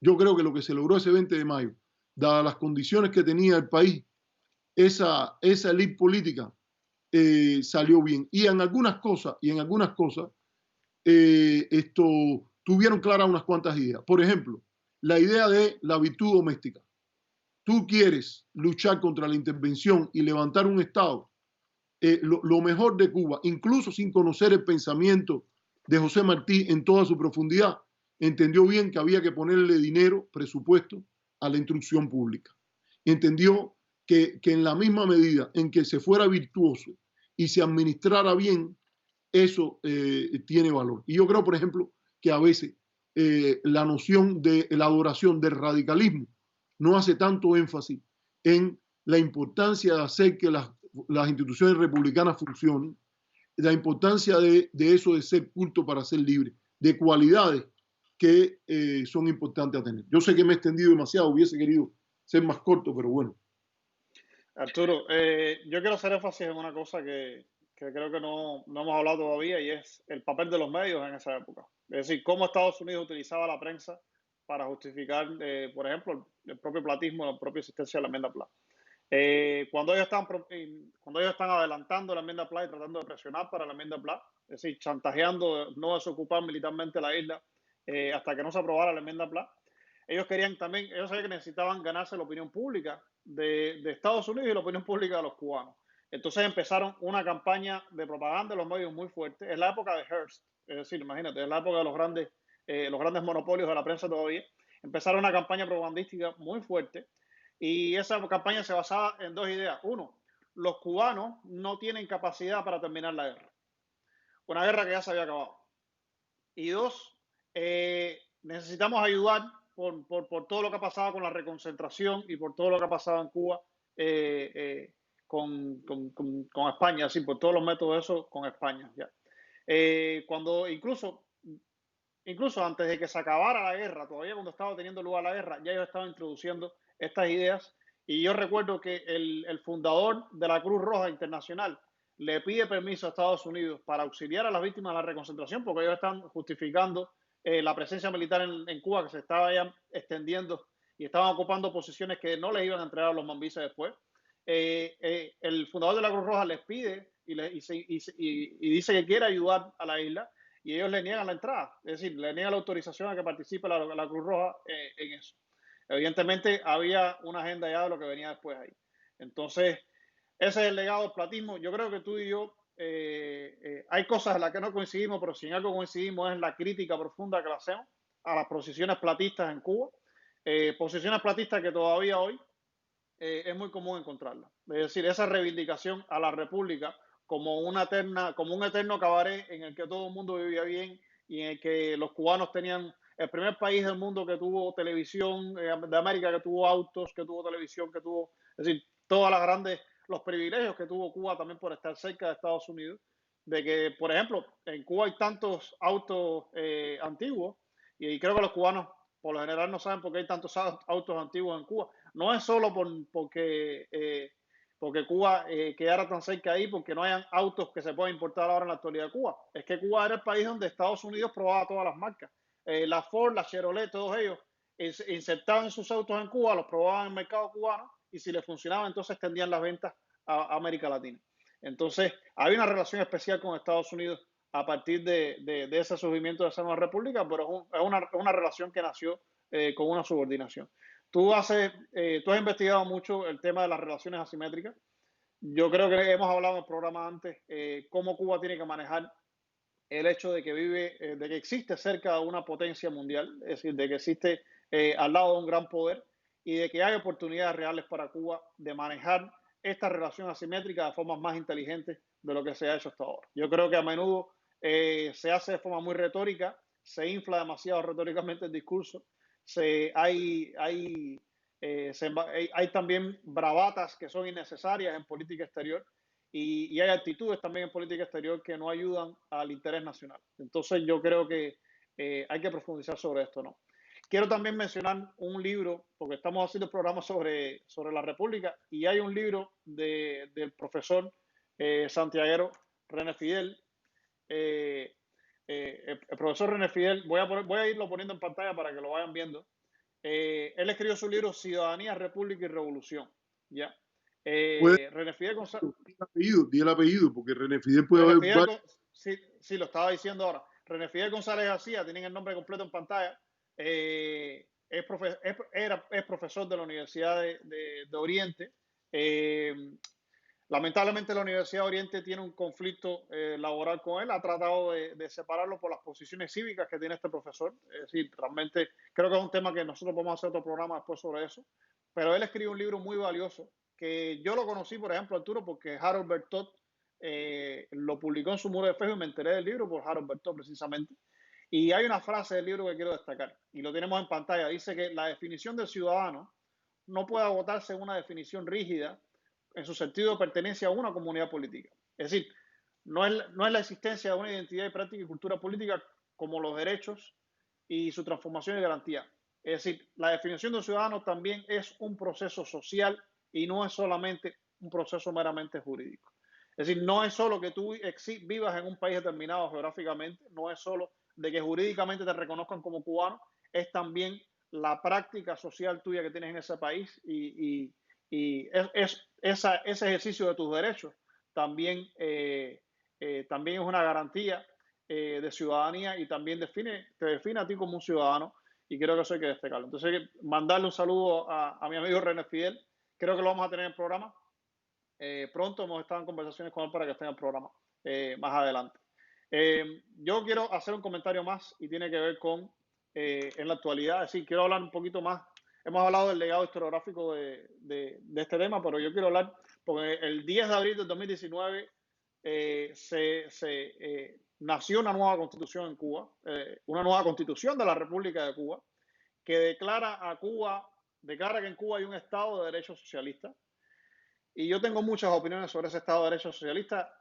Yo creo que lo que se logró ese 20 de mayo, dadas las condiciones que tenía el país, esa elite política salió bien. Y en algunas cosas, tuvieron claras unas cuantas ideas. Por ejemplo, la idea de la virtud doméstica. Tú quieres luchar contra la intervención y levantar un Estado, lo mejor de Cuba, incluso sin conocer el pensamiento de José Martí en toda su profundidad, entendió bien que había que ponerle dinero, presupuesto, a la instrucción pública. Entendió que en la misma medida en que se fuera virtuoso y se administrara bien, eso tiene valor. Y yo creo, por ejemplo, que a veces la noción de la adoración del radicalismo, no hace tanto énfasis en la importancia de hacer que las instituciones republicanas funcionen, la importancia de eso de ser culto para ser libre, de cualidades que son importantes a tener. Yo sé que me he extendido demasiado, hubiese querido ser más corto, pero bueno. Arturo, yo quiero hacer énfasis en una cosa que creo que no hemos hablado todavía y es el papel de los medios en esa época. Es decir, cómo Estados Unidos utilizaba la prensa para justificar, por ejemplo, el propio platismo, la propia existencia de la enmienda Platt. Cuando ellos están adelantando la enmienda Platt y tratando de presionar para la enmienda Platt, es decir, chantajeando no desocupar militarmente la isla hasta que no se aprobara la enmienda Platt, ellos querían también, ellos sabían que necesitaban ganarse la opinión pública de Estados Unidos y la opinión pública de los cubanos. Entonces empezaron una campaña de propaganda de los medios muy fuerte. Es la época de Hearst, es decir, imagínate, es la época de los grandes monopolios de la prensa todavía. Empezaron una campaña propagandística muy fuerte y esa campaña se basaba en dos ideas. Uno, los cubanos no tienen capacidad para terminar la guerra. Una guerra que ya se había acabado. Y dos, necesitamos ayudar por todo lo que ha pasado con la reconcentración y por todo lo que ha pasado en Cuba con España, así, por todos los métodos de eso con España. Ya. Cuando incluso antes de que se acabara la guerra, todavía cuando estaba teniendo lugar la guerra, ya ellos estaban introduciendo estas ideas. Y yo recuerdo que el fundador de la Cruz Roja Internacional le pide permiso a Estados Unidos para auxiliar a las víctimas de la reconcentración, porque ellos están justificando la presencia militar en Cuba, que se estaba ya extendiendo y estaban ocupando posiciones que no les iban a entregar a los mambises después. El fundador de la Cruz Roja les pide y dice que quiere ayudar a la isla y ellos le niegan la entrada, es decir, le niegan la autorización a que participe la Cruz Roja en eso. Evidentemente había una agenda ya de lo que venía después ahí. Entonces, ese es el legado del platismo. Yo creo que tú y yo hay cosas en las que no coincidimos, pero si en algo coincidimos es en la crítica profunda que le hacemos a las posiciones platistas en Cuba. Posiciones platistas que todavía hoy es muy común encontrarlas. Es decir, esa reivindicación a la República como como un eterno cabaret en el que todo el mundo vivía bien y en el que los cubanos tenían el primer país del mundo que tuvo televisión, de América que tuvo autos, que tuvo televisión, que tuvo, es decir, todas las grandes, los privilegios que tuvo Cuba también por estar cerca de Estados Unidos, de que, por ejemplo, en Cuba hay tantos autos antiguos y creo que los cubanos por lo general no saben por qué hay tantos autos antiguos en Cuba. No es solo porque Cuba quedara tan cerca ahí, porque no hayan autos que se puedan importar ahora en la actualidad de Cuba. Es que Cuba era el país donde Estados Unidos probaba todas las marcas. La Ford, la Chevrolet, todos ellos insertaban sus autos en Cuba, los probaban en el mercado cubano y si les funcionaba, entonces extendían las ventas a América Latina. Entonces, hay una relación especial con Estados Unidos a partir de ese surgimiento de esa nueva república, pero es una relación que nació con una subordinación. Tú has investigado mucho el tema de las relaciones asimétricas. Yo creo que hemos hablado en el programa antes cómo Cuba tiene que manejar el hecho de que de que existe cerca de una potencia mundial, es decir, de que existe al lado de un gran poder y de que hay oportunidades reales para Cuba de manejar esta relación asimétrica de formas más inteligentes de lo que se ha hecho hasta ahora. Yo creo que a menudo se hace de forma muy retórica, se infla demasiado retóricamente el discurso, hay también bravatas que son innecesarias en política exterior y hay actitudes también en política exterior que no ayudan al interés nacional. Entonces yo creo que hay que profundizar sobre esto, ¿no? Quiero también mencionar un libro, porque estamos haciendo programas sobre la República, y hay un libro del profesor santiaguero René Fidel. El profesor René Fidel, voy a irlo poniendo en pantalla para que lo vayan viendo. Él escribió su libro Ciudadanía, República y Revolución. ¿Ya? René Fidel González. Di el apellido, porque René Fidel puede René haber Fidel, varios. sí, lo estaba diciendo ahora. René Fidel González García, tienen el nombre completo en pantalla. Es profesor de la Universidad de Oriente. Lamentablemente la Universidad de Oriente tiene un conflicto laboral con él, ha tratado de separarlo por las posiciones cívicas que tiene este profesor. Es decir, realmente creo que es un tema que nosotros vamos a hacer otro programa después sobre eso, pero él escribe un libro muy valioso que yo lo conocí, por ejemplo, Arturo, porque Harold Bertot lo publicó en su muro de Facebook y me enteré del libro por Harold Bertot precisamente. Y hay una frase del libro que quiero destacar, y lo tenemos en pantalla. Dice que la definición del ciudadano no puede agotarse en una definición rígida en su sentido de pertenencia a una comunidad política. Es decir, no es la existencia de una identidad de práctica y cultura política como los derechos y su transformación y garantía. Es decir, la definición de un ciudadano también es un proceso social y no es solamente un proceso meramente jurídico. Es decir, no es solo que tú vivas en un país determinado geográficamente, no es solo de que jurídicamente te reconozcan como cubano, es también la práctica social tuya que tienes en ese país ese ejercicio de tus derechos también, también es una garantía de ciudadanía y también te define a ti como un ciudadano y creo que eso hay que destacarlo. Entonces, mandarle un saludo a mi amigo René Fidel, creo que lo vamos a tener en el programa. Pronto hemos estado en conversaciones con él para que esté en el programa más adelante. Yo quiero hacer un comentario más y tiene que ver con en la actualidad, es decir, quiero hablar un poquito más. Hemos hablado del legado historiográfico de este tema, pero yo quiero hablar, porque el 10 de abril del 2019 nació una nueva constitución en Cuba, una nueva constitución de la República de Cuba, que declara que en Cuba hay un Estado de Derecho Socialista. Y yo tengo muchas opiniones sobre ese Estado de Derecho Socialista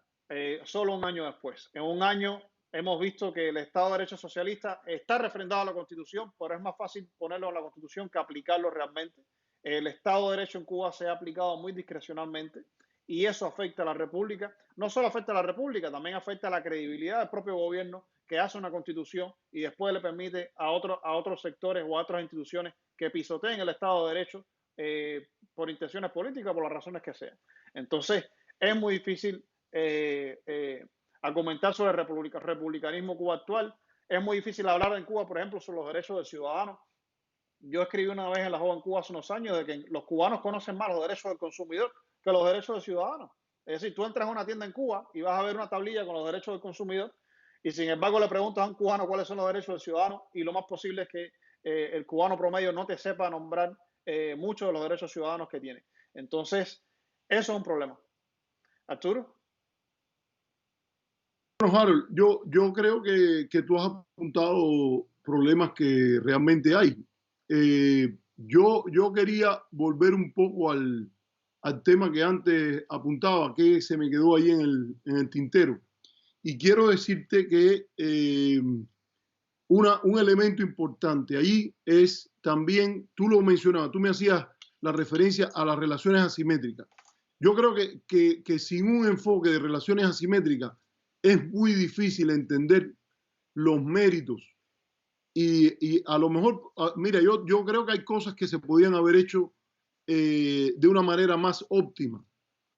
solo un año después. En un año hemos visto que el Estado de Derecho Socialista está refrendado en la Constitución, pero es más fácil ponerlo en la Constitución que aplicarlo realmente. El Estado de Derecho en Cuba se ha aplicado muy discrecionalmente y eso afecta a la República. No solo afecta a la República, también afecta a la credibilidad del propio gobierno que hace una Constitución y después le permite a otros sectores o a otras instituciones que pisoteen el Estado de Derecho por intenciones políticas, por las razones que sean. Entonces, es muy difícil argumentar sobre el republicanismo Cuba actual. Es muy difícil hablar en Cuba, por ejemplo, sobre los derechos del ciudadano. Yo escribí una vez en La Joven Cuba hace unos años de que los cubanos conocen más los derechos del consumidor que los derechos del ciudadano. Es decir, tú entras a una tienda en Cuba y vas a ver una tablilla con los derechos del consumidor y sin embargo le preguntas a un cubano cuáles son los derechos del ciudadano y lo más posible es que el cubano promedio no te sepa nombrar muchos de los derechos ciudadanos que tiene. Entonces, eso es un problema. Arturo. Bueno, Harold, yo creo que tú has apuntado problemas que realmente hay. Yo quería volver un poco al tema que antes apuntaba, que se me quedó ahí en el tintero. Y quiero decirte que un elemento importante ahí es también, tú lo mencionabas, tú me hacías la referencia a las relaciones asimétricas. Yo creo que sin un enfoque de relaciones asimétricas es muy difícil entender los méritos y a lo mejor, mira, yo creo que hay cosas que se podían haber hecho de una manera más óptima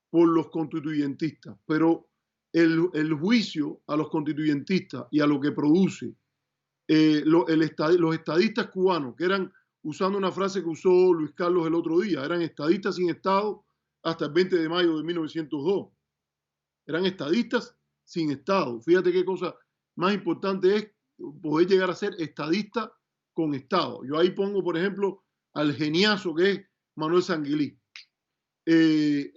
por los constituyentistas, pero el juicio a los constituyentistas y a lo que produce los estadistas cubanos, que eran, usando una frase que usó Luis Carlos el otro día, eran estadistas sin Estado hasta el 20 de mayo de 1902. Eran estadistas sin Estado. Fíjate qué cosa más importante es poder llegar a ser estadista con Estado. Yo ahí pongo, por ejemplo, al geniazo que es Manuel Sanguilí.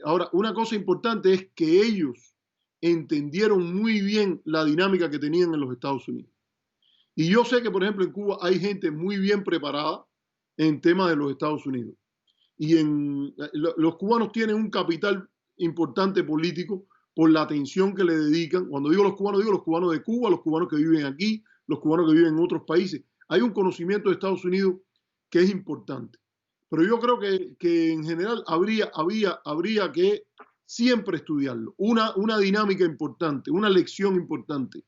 Ahora, una cosa importante es que ellos entendieron muy bien la dinámica que tenían en los Estados Unidos. Y yo sé que, por ejemplo, en Cuba hay gente muy bien preparada en temas de los Estados Unidos. Y los cubanos tienen un capital importante político por la atención que le dedican. Cuando digo los cubanos de Cuba, los cubanos que viven aquí, los cubanos que viven en otros países. Hay un conocimiento de Estados Unidos que es importante. Pero yo creo que en general habría que siempre estudiarlo. Una dinámica importante, una lección importante,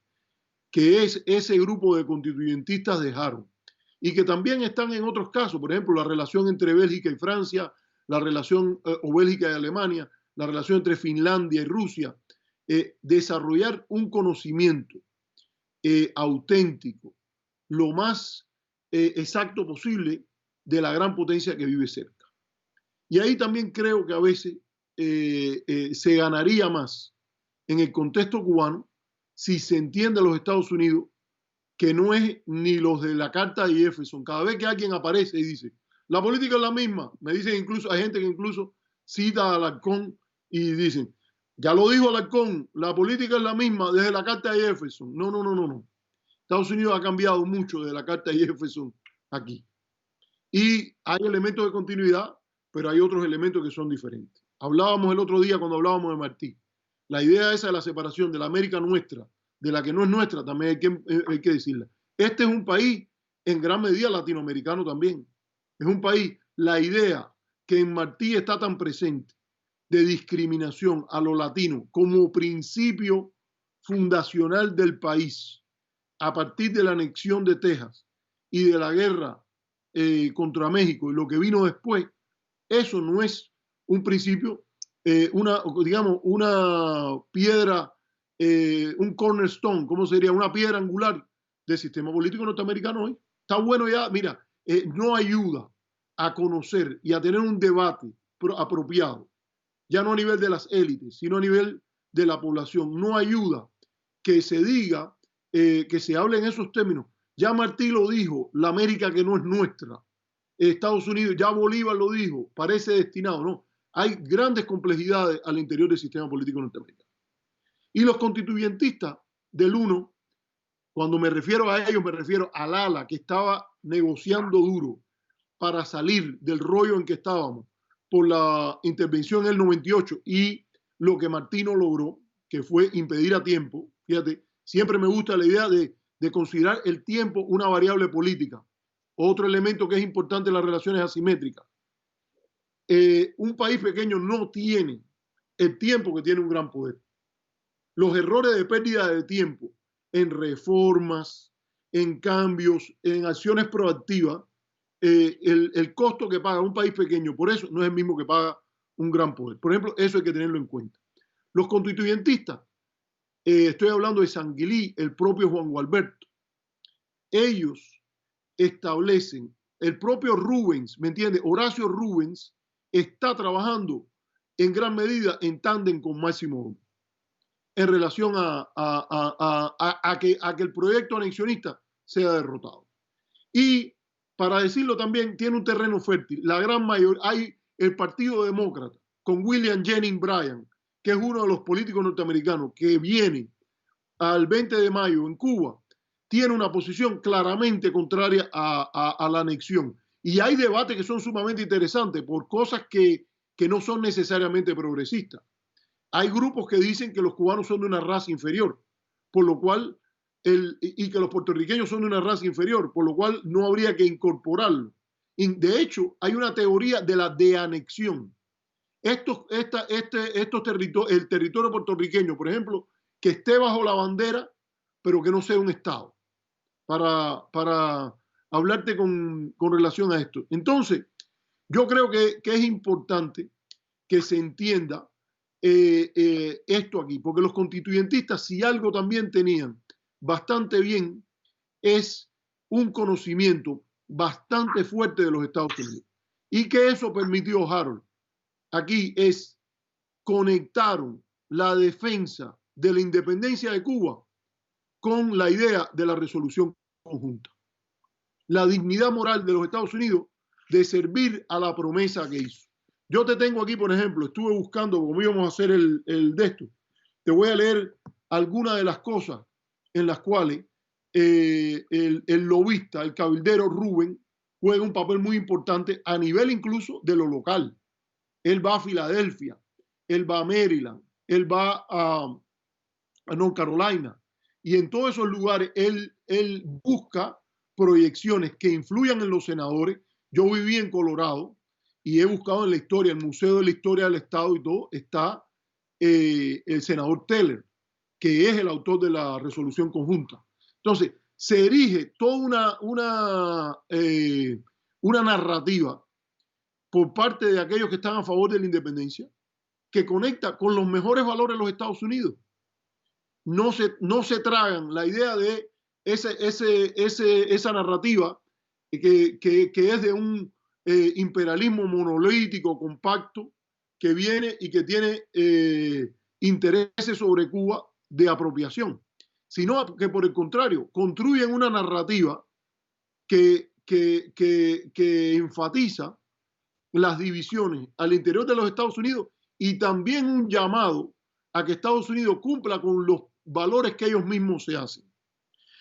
que es ese grupo de constituyentistas dejaron. Y que también están en otros casos, por ejemplo, la relación entre Bélgica y Francia, la relación, o Bélgica y Alemania, la relación entre Finlandia y Rusia, desarrollar un conocimiento auténtico, lo más exacto posible de la gran potencia que vive cerca. Y ahí también creo que a veces se ganaría más en el contexto cubano si se entiende a los Estados Unidos que no es ni los de la Carta de Jefferson. Cada vez que alguien aparece y dice, la política es la misma, me dicen incluso, hay gente que incluso cita a Alarcón y dicen, ya lo dijo Alarcón, la política es la misma desde la Carta de Jefferson. No. Estados Unidos ha cambiado mucho de la Carta de Jefferson aquí. Y hay elementos de continuidad, pero hay otros elementos que son diferentes. Hablábamos el otro día cuando hablábamos de Martí. La idea esa de la separación de la América nuestra, de la que no es nuestra, también hay que decirla. Este es un país en gran medida latinoamericano también. Es un país, la idea que en Martí está tan presente de discriminación a los latinos como principio fundacional del país a partir de la anexión de Texas y de la guerra contra México y lo que vino después, eso no es un principio, digamos, una piedra, un cornerstone, ¿cómo sería? Una piedra angular del sistema político norteamericano hoy. Está bueno ya, mira, no ayuda a conocer y a tener un debate apropiado, ya no a nivel de las élites, sino a nivel de la población. No ayuda que se diga, que se hable en esos términos. Ya Martí lo dijo, la América que no es nuestra. Estados Unidos, ya Bolívar lo dijo, parece destinado, ¿no? Hay grandes complejidades al interior del sistema político norteamericano. Y los constituyentistas del uno, cuando me refiero a ellos, me refiero al ala que estaba negociando duro para salir del rollo en que estábamos por la intervención en el 98 y lo que Martí no logró, que fue impedir a tiempo. Fíjate, siempre me gusta la idea de considerar el tiempo una variable política. Otro elemento que es importante en las relaciones asimétricas. Un país pequeño no tiene el tiempo que tiene un gran poder. Los errores de pérdida de tiempo en reformas, en cambios, en acciones proactivas, el costo que paga un país pequeño por eso no es el mismo que paga un gran poder. Por ejemplo, eso hay que tenerlo en cuenta. Los constituyentistas, estoy hablando de Sanguilí, el propio Juan Gualberto, ellos establecen, el propio Rubens, ¿me entiende? Horacio Rubens está trabajando en gran medida en tándem con Máximo Gómez en relación a que el proyecto anexionista sea derrotado. Y para decirlo también, tiene un terreno fértil. La gran mayoría, hay el Partido Demócrata con William Jennings Bryan, que es uno de los políticos norteamericanos que viene al 20 de mayo en Cuba, tiene una posición claramente contraria a la anexión. Y hay debates que son sumamente interesantes por cosas que no son necesariamente progresistas. Hay grupos que dicen que los cubanos son de una raza inferior, por lo cual, y que los puertorriqueños son de una raza inferior, por lo cual no habría que incorporarlo. Y de hecho, hay una teoría de la deanexión. El territorio puertorriqueño, por ejemplo, que esté bajo la bandera, pero que no sea un Estado, para hablarte con relación a esto. Entonces, yo creo que es importante que se entienda esto aquí, porque los constituyentistas, si algo también tenían bastante bien, es un conocimiento bastante fuerte de los Estados Unidos. ¿Y que eso permitió, Harold? Aquí es conectaron la defensa de la independencia de Cuba con la idea de la resolución conjunta. La dignidad moral de los Estados Unidos de servir a la promesa que hizo. Yo te tengo aquí, por ejemplo, estuve buscando cómo íbamos a hacer el de esto. Te voy a leer algunas de las cosas en las cuales el lobista, el cabildero Rubén, juega un papel muy importante a nivel incluso de lo local. Él va a Filadelfia, él va a Maryland, él va a North Carolina. Y en todos esos lugares él busca proyecciones que influyan en los senadores. Yo viví en Colorado y he buscado en la historia, el Museo de la Historia del Estado y todo, está el senador Teller, que es el autor de la resolución conjunta. Entonces, se erige toda una narrativa por parte de aquellos que están a favor de la independencia, que conecta con los mejores valores de los Estados Unidos. No se tragan la idea de esa narrativa que es de un imperialismo monolítico, compacto, que viene y que tiene intereses sobre Cuba de apropiación, sino que por el contrario, construyen una narrativa que enfatiza las divisiones al interior de los Estados Unidos y también un llamado a que Estados Unidos cumpla con los valores que ellos mismos se hacen.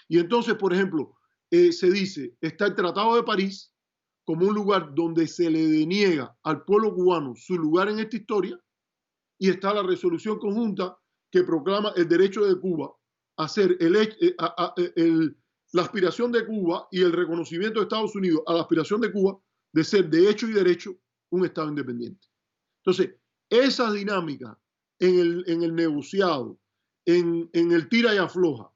Y entonces, por ejemplo, se dice, está el Tratado de París como un lugar donde se le deniega al pueblo cubano su lugar en esta historia, y está la resolución conjunta que proclama el derecho de Cuba a ser la aspiración de Cuba y el reconocimiento de Estados Unidos a la aspiración de Cuba de ser de hecho y derecho un Estado independiente. Entonces, esa dinámica en el negociado, en el tira y afloja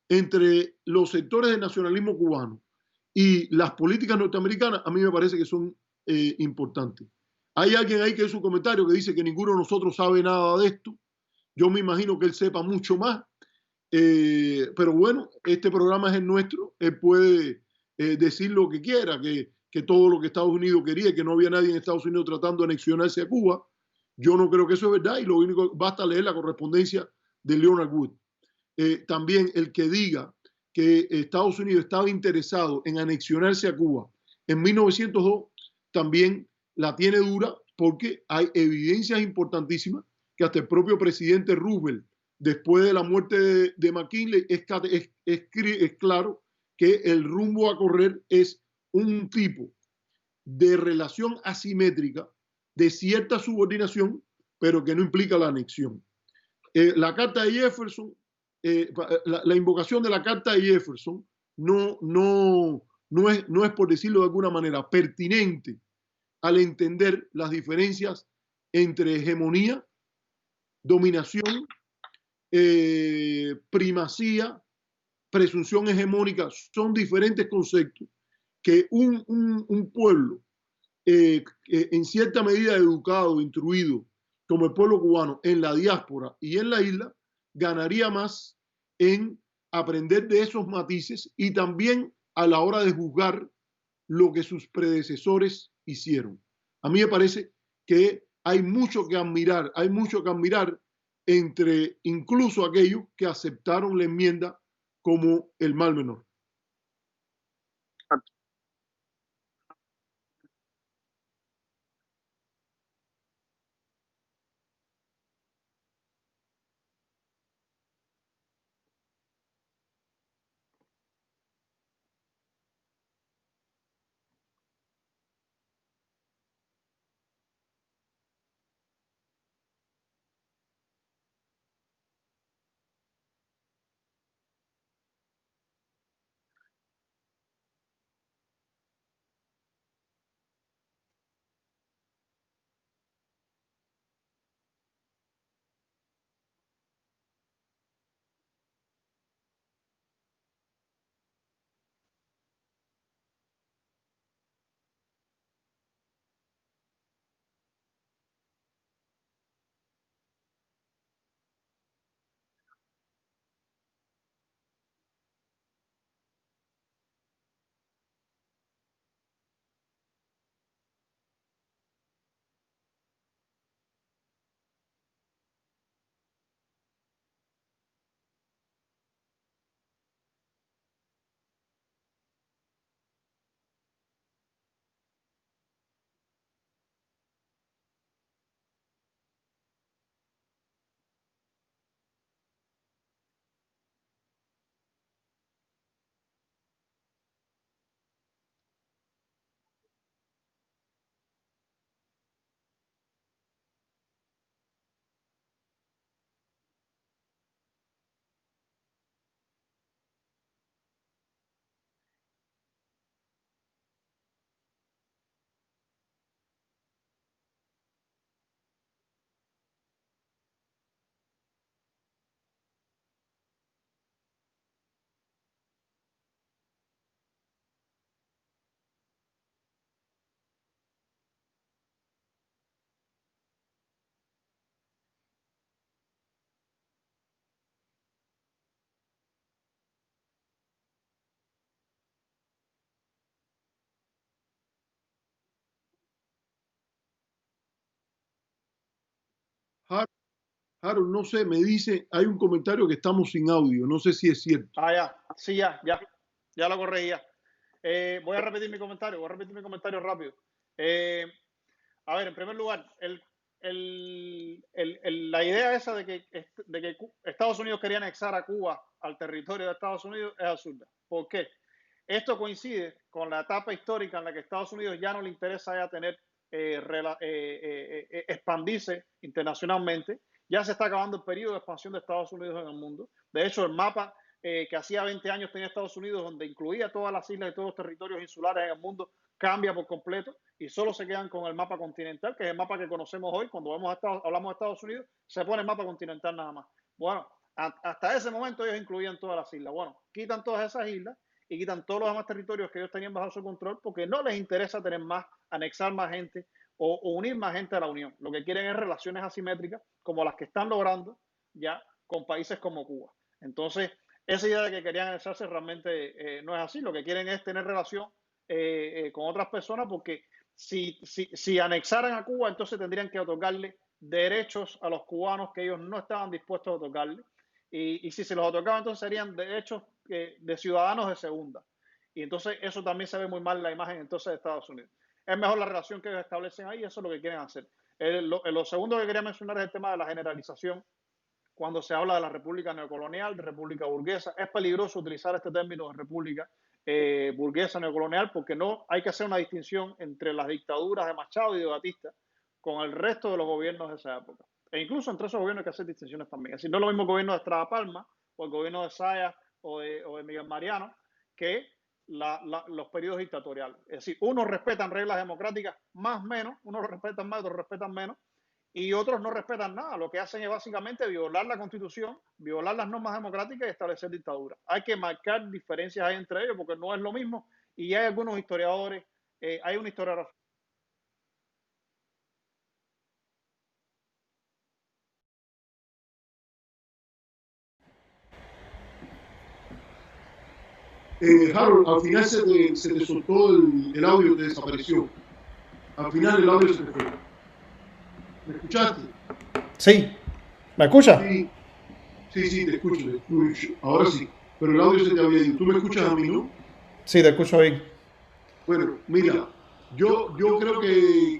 entre los sectores del nacionalismo cubano y las políticas norteamericanas, a mí me parece que son importantes. Hay alguien ahí que en su comentario que dice que ninguno de nosotros sabe nada de esto. Yo me imagino que él sepa mucho más. Pero bueno, este programa es el nuestro. Él puede decir lo que quiera, que todo lo que Estados Unidos quería, que no había nadie en Estados Unidos tratando de anexionarse a Cuba. Yo no creo que eso es verdad y lo único, basta leer la correspondencia de Leonard Wood. También el que diga que Estados Unidos estaba interesado en anexionarse a Cuba en 1902 también la tiene dura, porque hay evidencias importantísimas que hasta el propio presidente Roosevelt, después de la muerte de McKinley, es claro que el rumbo a correr es un tipo de relación asimétrica, de cierta subordinación, pero que no implica la anexión. La carta de Jefferson, la invocación de la carta de Jefferson no es, por decirlo de alguna manera, pertinente al entender las diferencias entre hegemonía, dominación, primacía, presunción hegemónica. Son diferentes conceptos que un pueblo en cierta medida educado, instruido, como el pueblo cubano en la diáspora y en la isla, ganaría más en aprender de esos matices y también a la hora de juzgar lo que sus predecesores hicieron. A mí me parece que hay mucho que admirar entre incluso aquellos que aceptaron la enmienda como el mal menor. Harold, no sé, me dice, hay un comentario que estamos sin audio, no sé si es cierto. Ya, sí, ya lo corregí. Voy a repetir mi comentario rápido. A ver, en primer lugar, la idea esa de que Estados Unidos quería anexar a Cuba al territorio de Estados Unidos es absurda. ¿Por qué? Esto coincide con la etapa histórica en la que Estados Unidos ya no le interesa ya tener expandirse internacionalmente. Ya se está acabando el periodo de expansión de Estados Unidos en el mundo. De hecho, el mapa que hacía 20 años tenía Estados Unidos, donde incluía todas las islas y todos los territorios insulares en el mundo, cambia por completo y solo se quedan con el mapa continental, que es el mapa que conocemos hoy. Cuando hablamos de Estados Unidos, se pone el mapa continental nada más. Bueno, hasta ese momento ellos incluían todas las islas. Bueno, quitan todas esas islas y quitan todos los demás territorios que ellos tenían bajo su control porque no les interesa tener más, anexar más gente o unir más gente a la Unión. Lo que quieren es relaciones asimétricas como las que están logrando ya con países como Cuba. Entonces, esa idea de que querían anexarse realmente no es así. Lo que quieren es tener relación con otras personas porque si anexaran a Cuba, entonces tendrían que otorgarle derechos a los cubanos que ellos no estaban dispuestos a otorgarle. Y si se los otorgaban, entonces serían derechos de ciudadanos de segunda. Y entonces eso también se ve muy mal en la imagen entonces de Estados Unidos. Es mejor la relación que ellos establecen ahí, eso es lo que quieren hacer. Lo segundo que quería mencionar es el tema de la generalización. Cuando se habla de la república neocolonial, de república burguesa, es peligroso utilizar este término de república burguesa neocolonial porque no hay que hacer una distinción entre las dictaduras de Machado y de Batista con el resto de los gobiernos de esa época. E incluso entre esos gobiernos hay que hacer distinciones también. Es decir, no es lo mismo el gobierno de Estrada Palma o el gobierno de Sayas o de Miguel Mariano que los periodos dictatoriales. Es decir, unos respetan reglas democráticas más o menos, unos respetan más, otros respetan menos, y otros no respetan nada. Lo que hacen es básicamente violar la Constitución, violar las normas democráticas y establecer dictaduras. Hay que marcar diferencias ahí entre ellos porque no es lo mismo y hay algunos historiadores, hay un historiador. Harold, al final se te soltó el audio, te desapareció. Al final el audio se te fue. ¿Me escuchaste? Sí. ¿Me escucha? Sí, sí, te escucho, te escucho. Ahora sí. Pero el audio se te había ido. ¿Tú me escuchas a mí, no? Sí, te escucho bien. Bueno, mira, yo creo que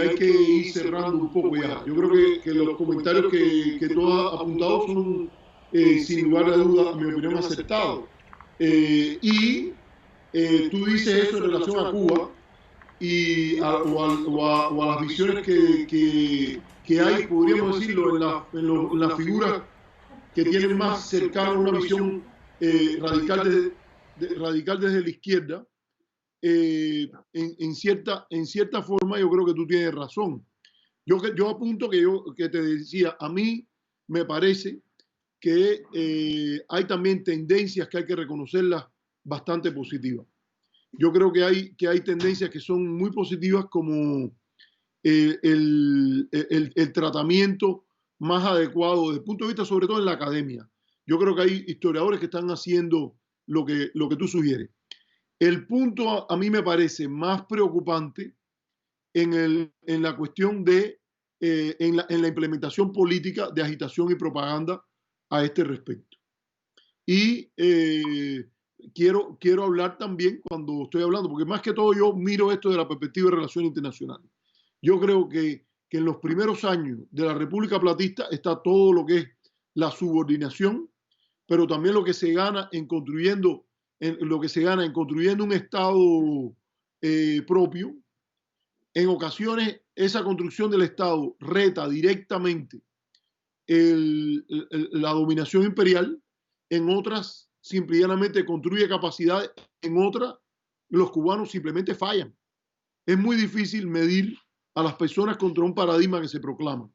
hay que ir cerrando un poco ya. Yo creo que los comentarios que tú has apuntado son, sin lugar a dudas, a mi opinión, acertados. Tú dices eso en relación a Cuba o a las visiones que hay, podríamos decirlo, en las figuras que tienen más cercana una visión radical desde la izquierda. En cierta forma yo creo que tú tienes razón. Yo apunto que te decía, a mí me parece que hay también tendencias que hay que reconocerlas bastante positivas. Yo creo que hay tendencias que son muy positivas como el tratamiento más adecuado desde el punto de vista, sobre todo en la academia. Yo creo que hay historiadores que están haciendo lo que tú sugieres. El punto a mí me parece más preocupante en la cuestión de en la implementación política de agitación y propaganda a este respecto. Y quiero hablar también cuando estoy hablando, porque más que todo yo miro esto de la perspectiva de relaciones internacionales. Yo creo que en los primeros años de la República Platista está todo lo que es la subordinación, pero también lo que se gana en construyendo un Estado propio. En ocasiones esa construcción del Estado reta directamente la dominación imperial, en otras simplemente construye capacidades, en otras los cubanos simplemente fallan. Es muy difícil medir a las personas contra un paradigma que se proclama.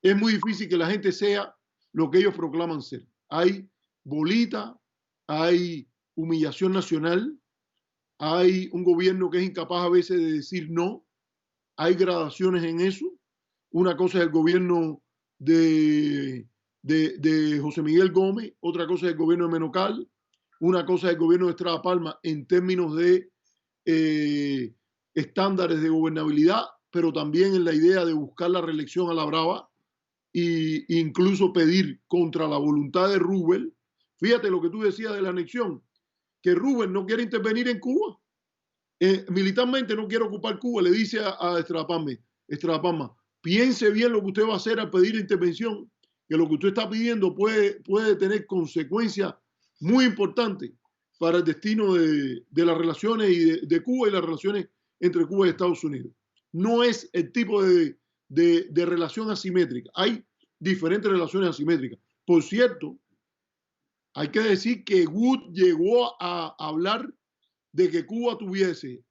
Es muy difícil que la gente sea lo que ellos proclaman ser. Hay bolita, hay humillación nacional, hay un gobierno que es incapaz a veces de decir no, hay gradaciones en eso. Una cosa es el gobierno de José Miguel Gómez, otra cosa es el gobierno de Menocal, una cosa es el gobierno de Estrada Palma en términos de estándares de gobernabilidad, pero también en la idea de buscar la reelección a la brava e incluso pedir contra la voluntad de Rubel. Fíjate lo que tú decías de la anexión, que Rubel no quiere intervenir en Cuba. Militarmente no quiere ocupar Cuba, le dice a Estrada Palma, piense bien lo que usted va a hacer al pedir intervención, que lo que usted está pidiendo puede tener consecuencias muy importantes para el destino de las relaciones de Cuba y las relaciones entre Cuba y Estados Unidos. No es el tipo de relación asimétrica. Hay diferentes relaciones asimétricas. Por cierto, hay que decir que Wood llegó a hablar de que Cuba tuviese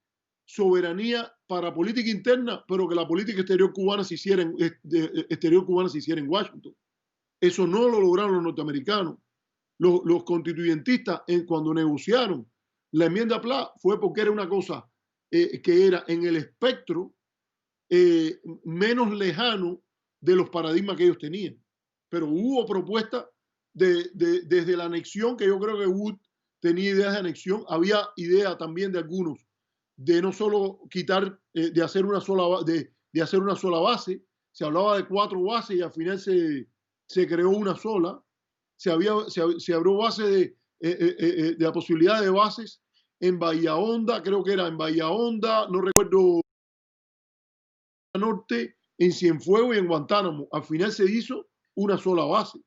soberanía para política interna, pero que la política exterior cubana se hiciera en Washington. Eso no lo lograron los norteamericanos. Los constituyentistas, cuando negociaron la enmienda Platt, fue porque era una cosa que era en el espectro menos lejano de los paradigmas que ellos tenían. Pero hubo propuestas desde la anexión, que yo creo que Wood tenía ideas de anexión, había idea también de algunos de no solo quitar, de hacer una sola base. Se hablaba de 4 bases y al final se creó una sola. Se abrió base de la posibilidad de bases en Bahía Honda, creo que era en Bahía Honda, no recuerdo, norte, en Cienfuegos y en Guantánamo. Al final se hizo una sola base.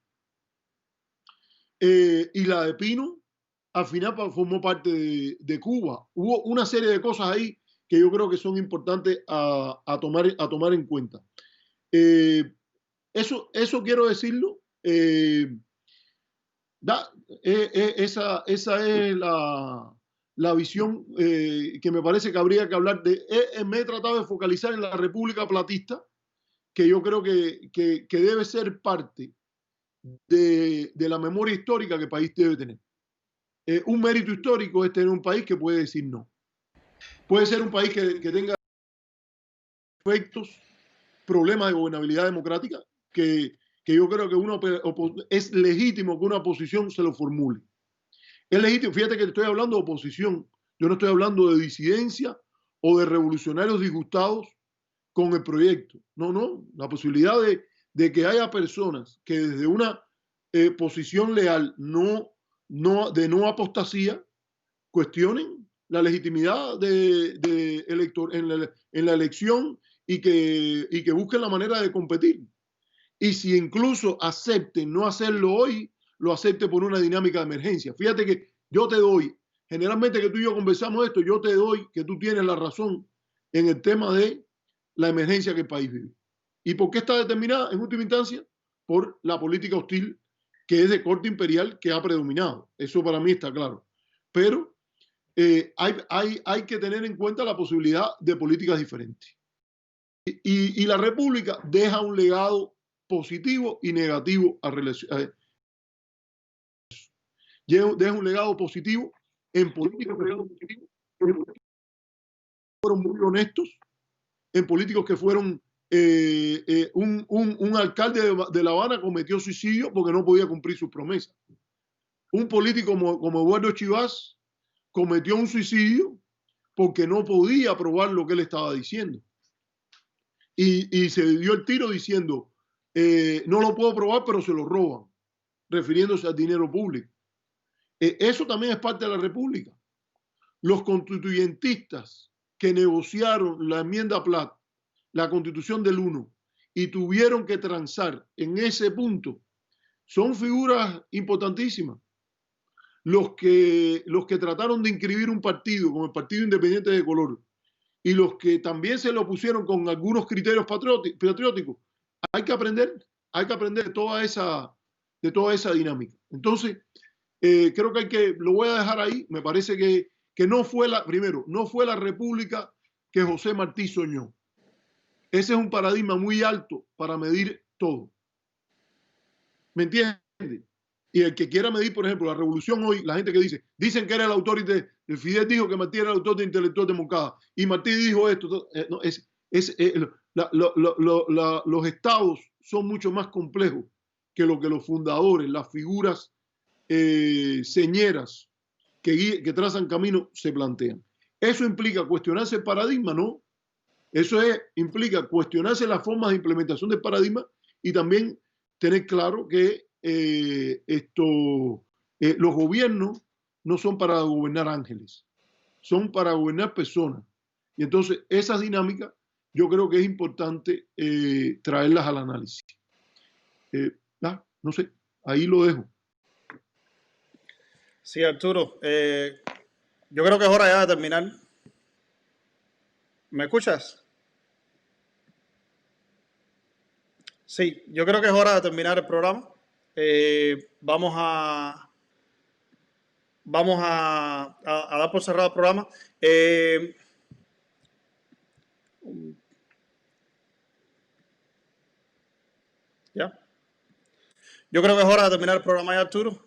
Y la de Pino, al final formó parte de Cuba. Hubo una serie de cosas ahí que yo creo que son importantes a tomar en cuenta. Eso quiero decirlo. Esa es la visión que me parece que habría que hablar de. Me he tratado de focalizar en la República Platista, que yo creo que debe ser parte de la memoria histórica que el país debe tener. Un mérito histórico es tener un país que puede decir no. Puede ser un país que tenga efectos, problemas de gobernabilidad democrática, que yo creo que es legítimo que una oposición se lo formule. Es legítimo, fíjate que estoy hablando de oposición, yo no estoy hablando de disidencia o de revolucionarios disgustados con el proyecto. No, la posibilidad de que haya personas que desde una posición leal, de no apostasía, cuestionen la legitimidad en la elección y que busquen la manera de competir. Y si incluso acepten no hacerlo hoy, lo acepte por una dinámica de emergencia. Fíjate que yo te doy, generalmente que tú y yo conversamos esto, yo te doy que tú tienes la razón en el tema de la emergencia que el país vive. ¿Y por qué está determinada en última instancia? Por la política hostil que es de corte imperial que ha predominado. Eso para mí está claro. Pero hay que tener en cuenta la posibilidad de políticas diferentes. Y la República deja un legado positivo y negativo deja un legado positivo en políticos que fueron muy honestos, en políticos que fueron un alcalde de La Habana cometió suicidio porque no podía cumplir sus promesas. Un político como Eduardo Chivas cometió un suicidio porque no podía probar lo que él estaba diciendo. Y se dio el tiro diciendo, no lo puedo probar, pero se lo roban, refiriéndose al dinero público. Eso también es parte de la República. Los constituyentistas que negociaron la enmienda Platt, la Constitución del 1, y tuvieron que transar en ese punto, son figuras importantísimas. Los que trataron de inscribir un partido como el Partido Independiente de Color y los que también se lo pusieron con algunos criterios patrióticos, hay que aprender de toda esa dinámica. Entonces, creo que lo voy a dejar ahí. Me parece que no fue la república que José Martí soñó. Ese es un paradigma muy alto para medir todo. ¿Me entiendes? Y el que quiera medir, por ejemplo, la revolución hoy, la gente que dicen que era el autor de Fidel dijo que Martí era el autor de Intelectual de Moncada y Martí dijo esto. Los estados son mucho más complejos que lo que los fundadores, las figuras señeras que trazan camino se plantean. ¿Eso implica cuestionarse el paradigma? No. Eso implica cuestionarse las formas de implementación del paradigma y también tener claro que los gobiernos no son para gobernar ángeles, son para gobernar personas. Y entonces esas dinámicas yo creo que es importante traerlas al análisis. No sé, ahí lo dejo. Sí, Arturo, yo creo que es hora ya de terminar. ¿Me escuchas? Sí, yo creo que es hora de terminar el programa. Vamos a dar por cerrado el programa. ¿Ya? Yo creo que es hora de terminar el programa ya, Arturo.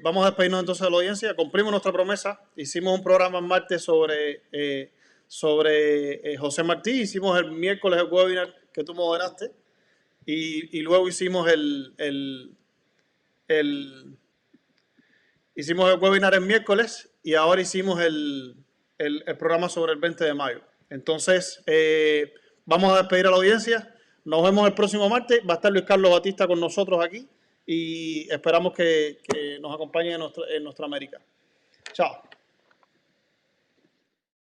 Vamos a despedirnos entonces de la audiencia. Cumplimos nuestra promesa. Hicimos un programa en martes sobre José Martí. Hicimos el miércoles el webinar que tú moderaste. Y luego hicimos hicimos el webinar el miércoles y ahora hicimos el programa sobre el 20 de mayo. Entonces, vamos a despedir a la audiencia. Nos vemos el próximo martes. Va a estar Luis Carlos Batista con nosotros aquí y esperamos que nos acompañe en nuestra América. Chao.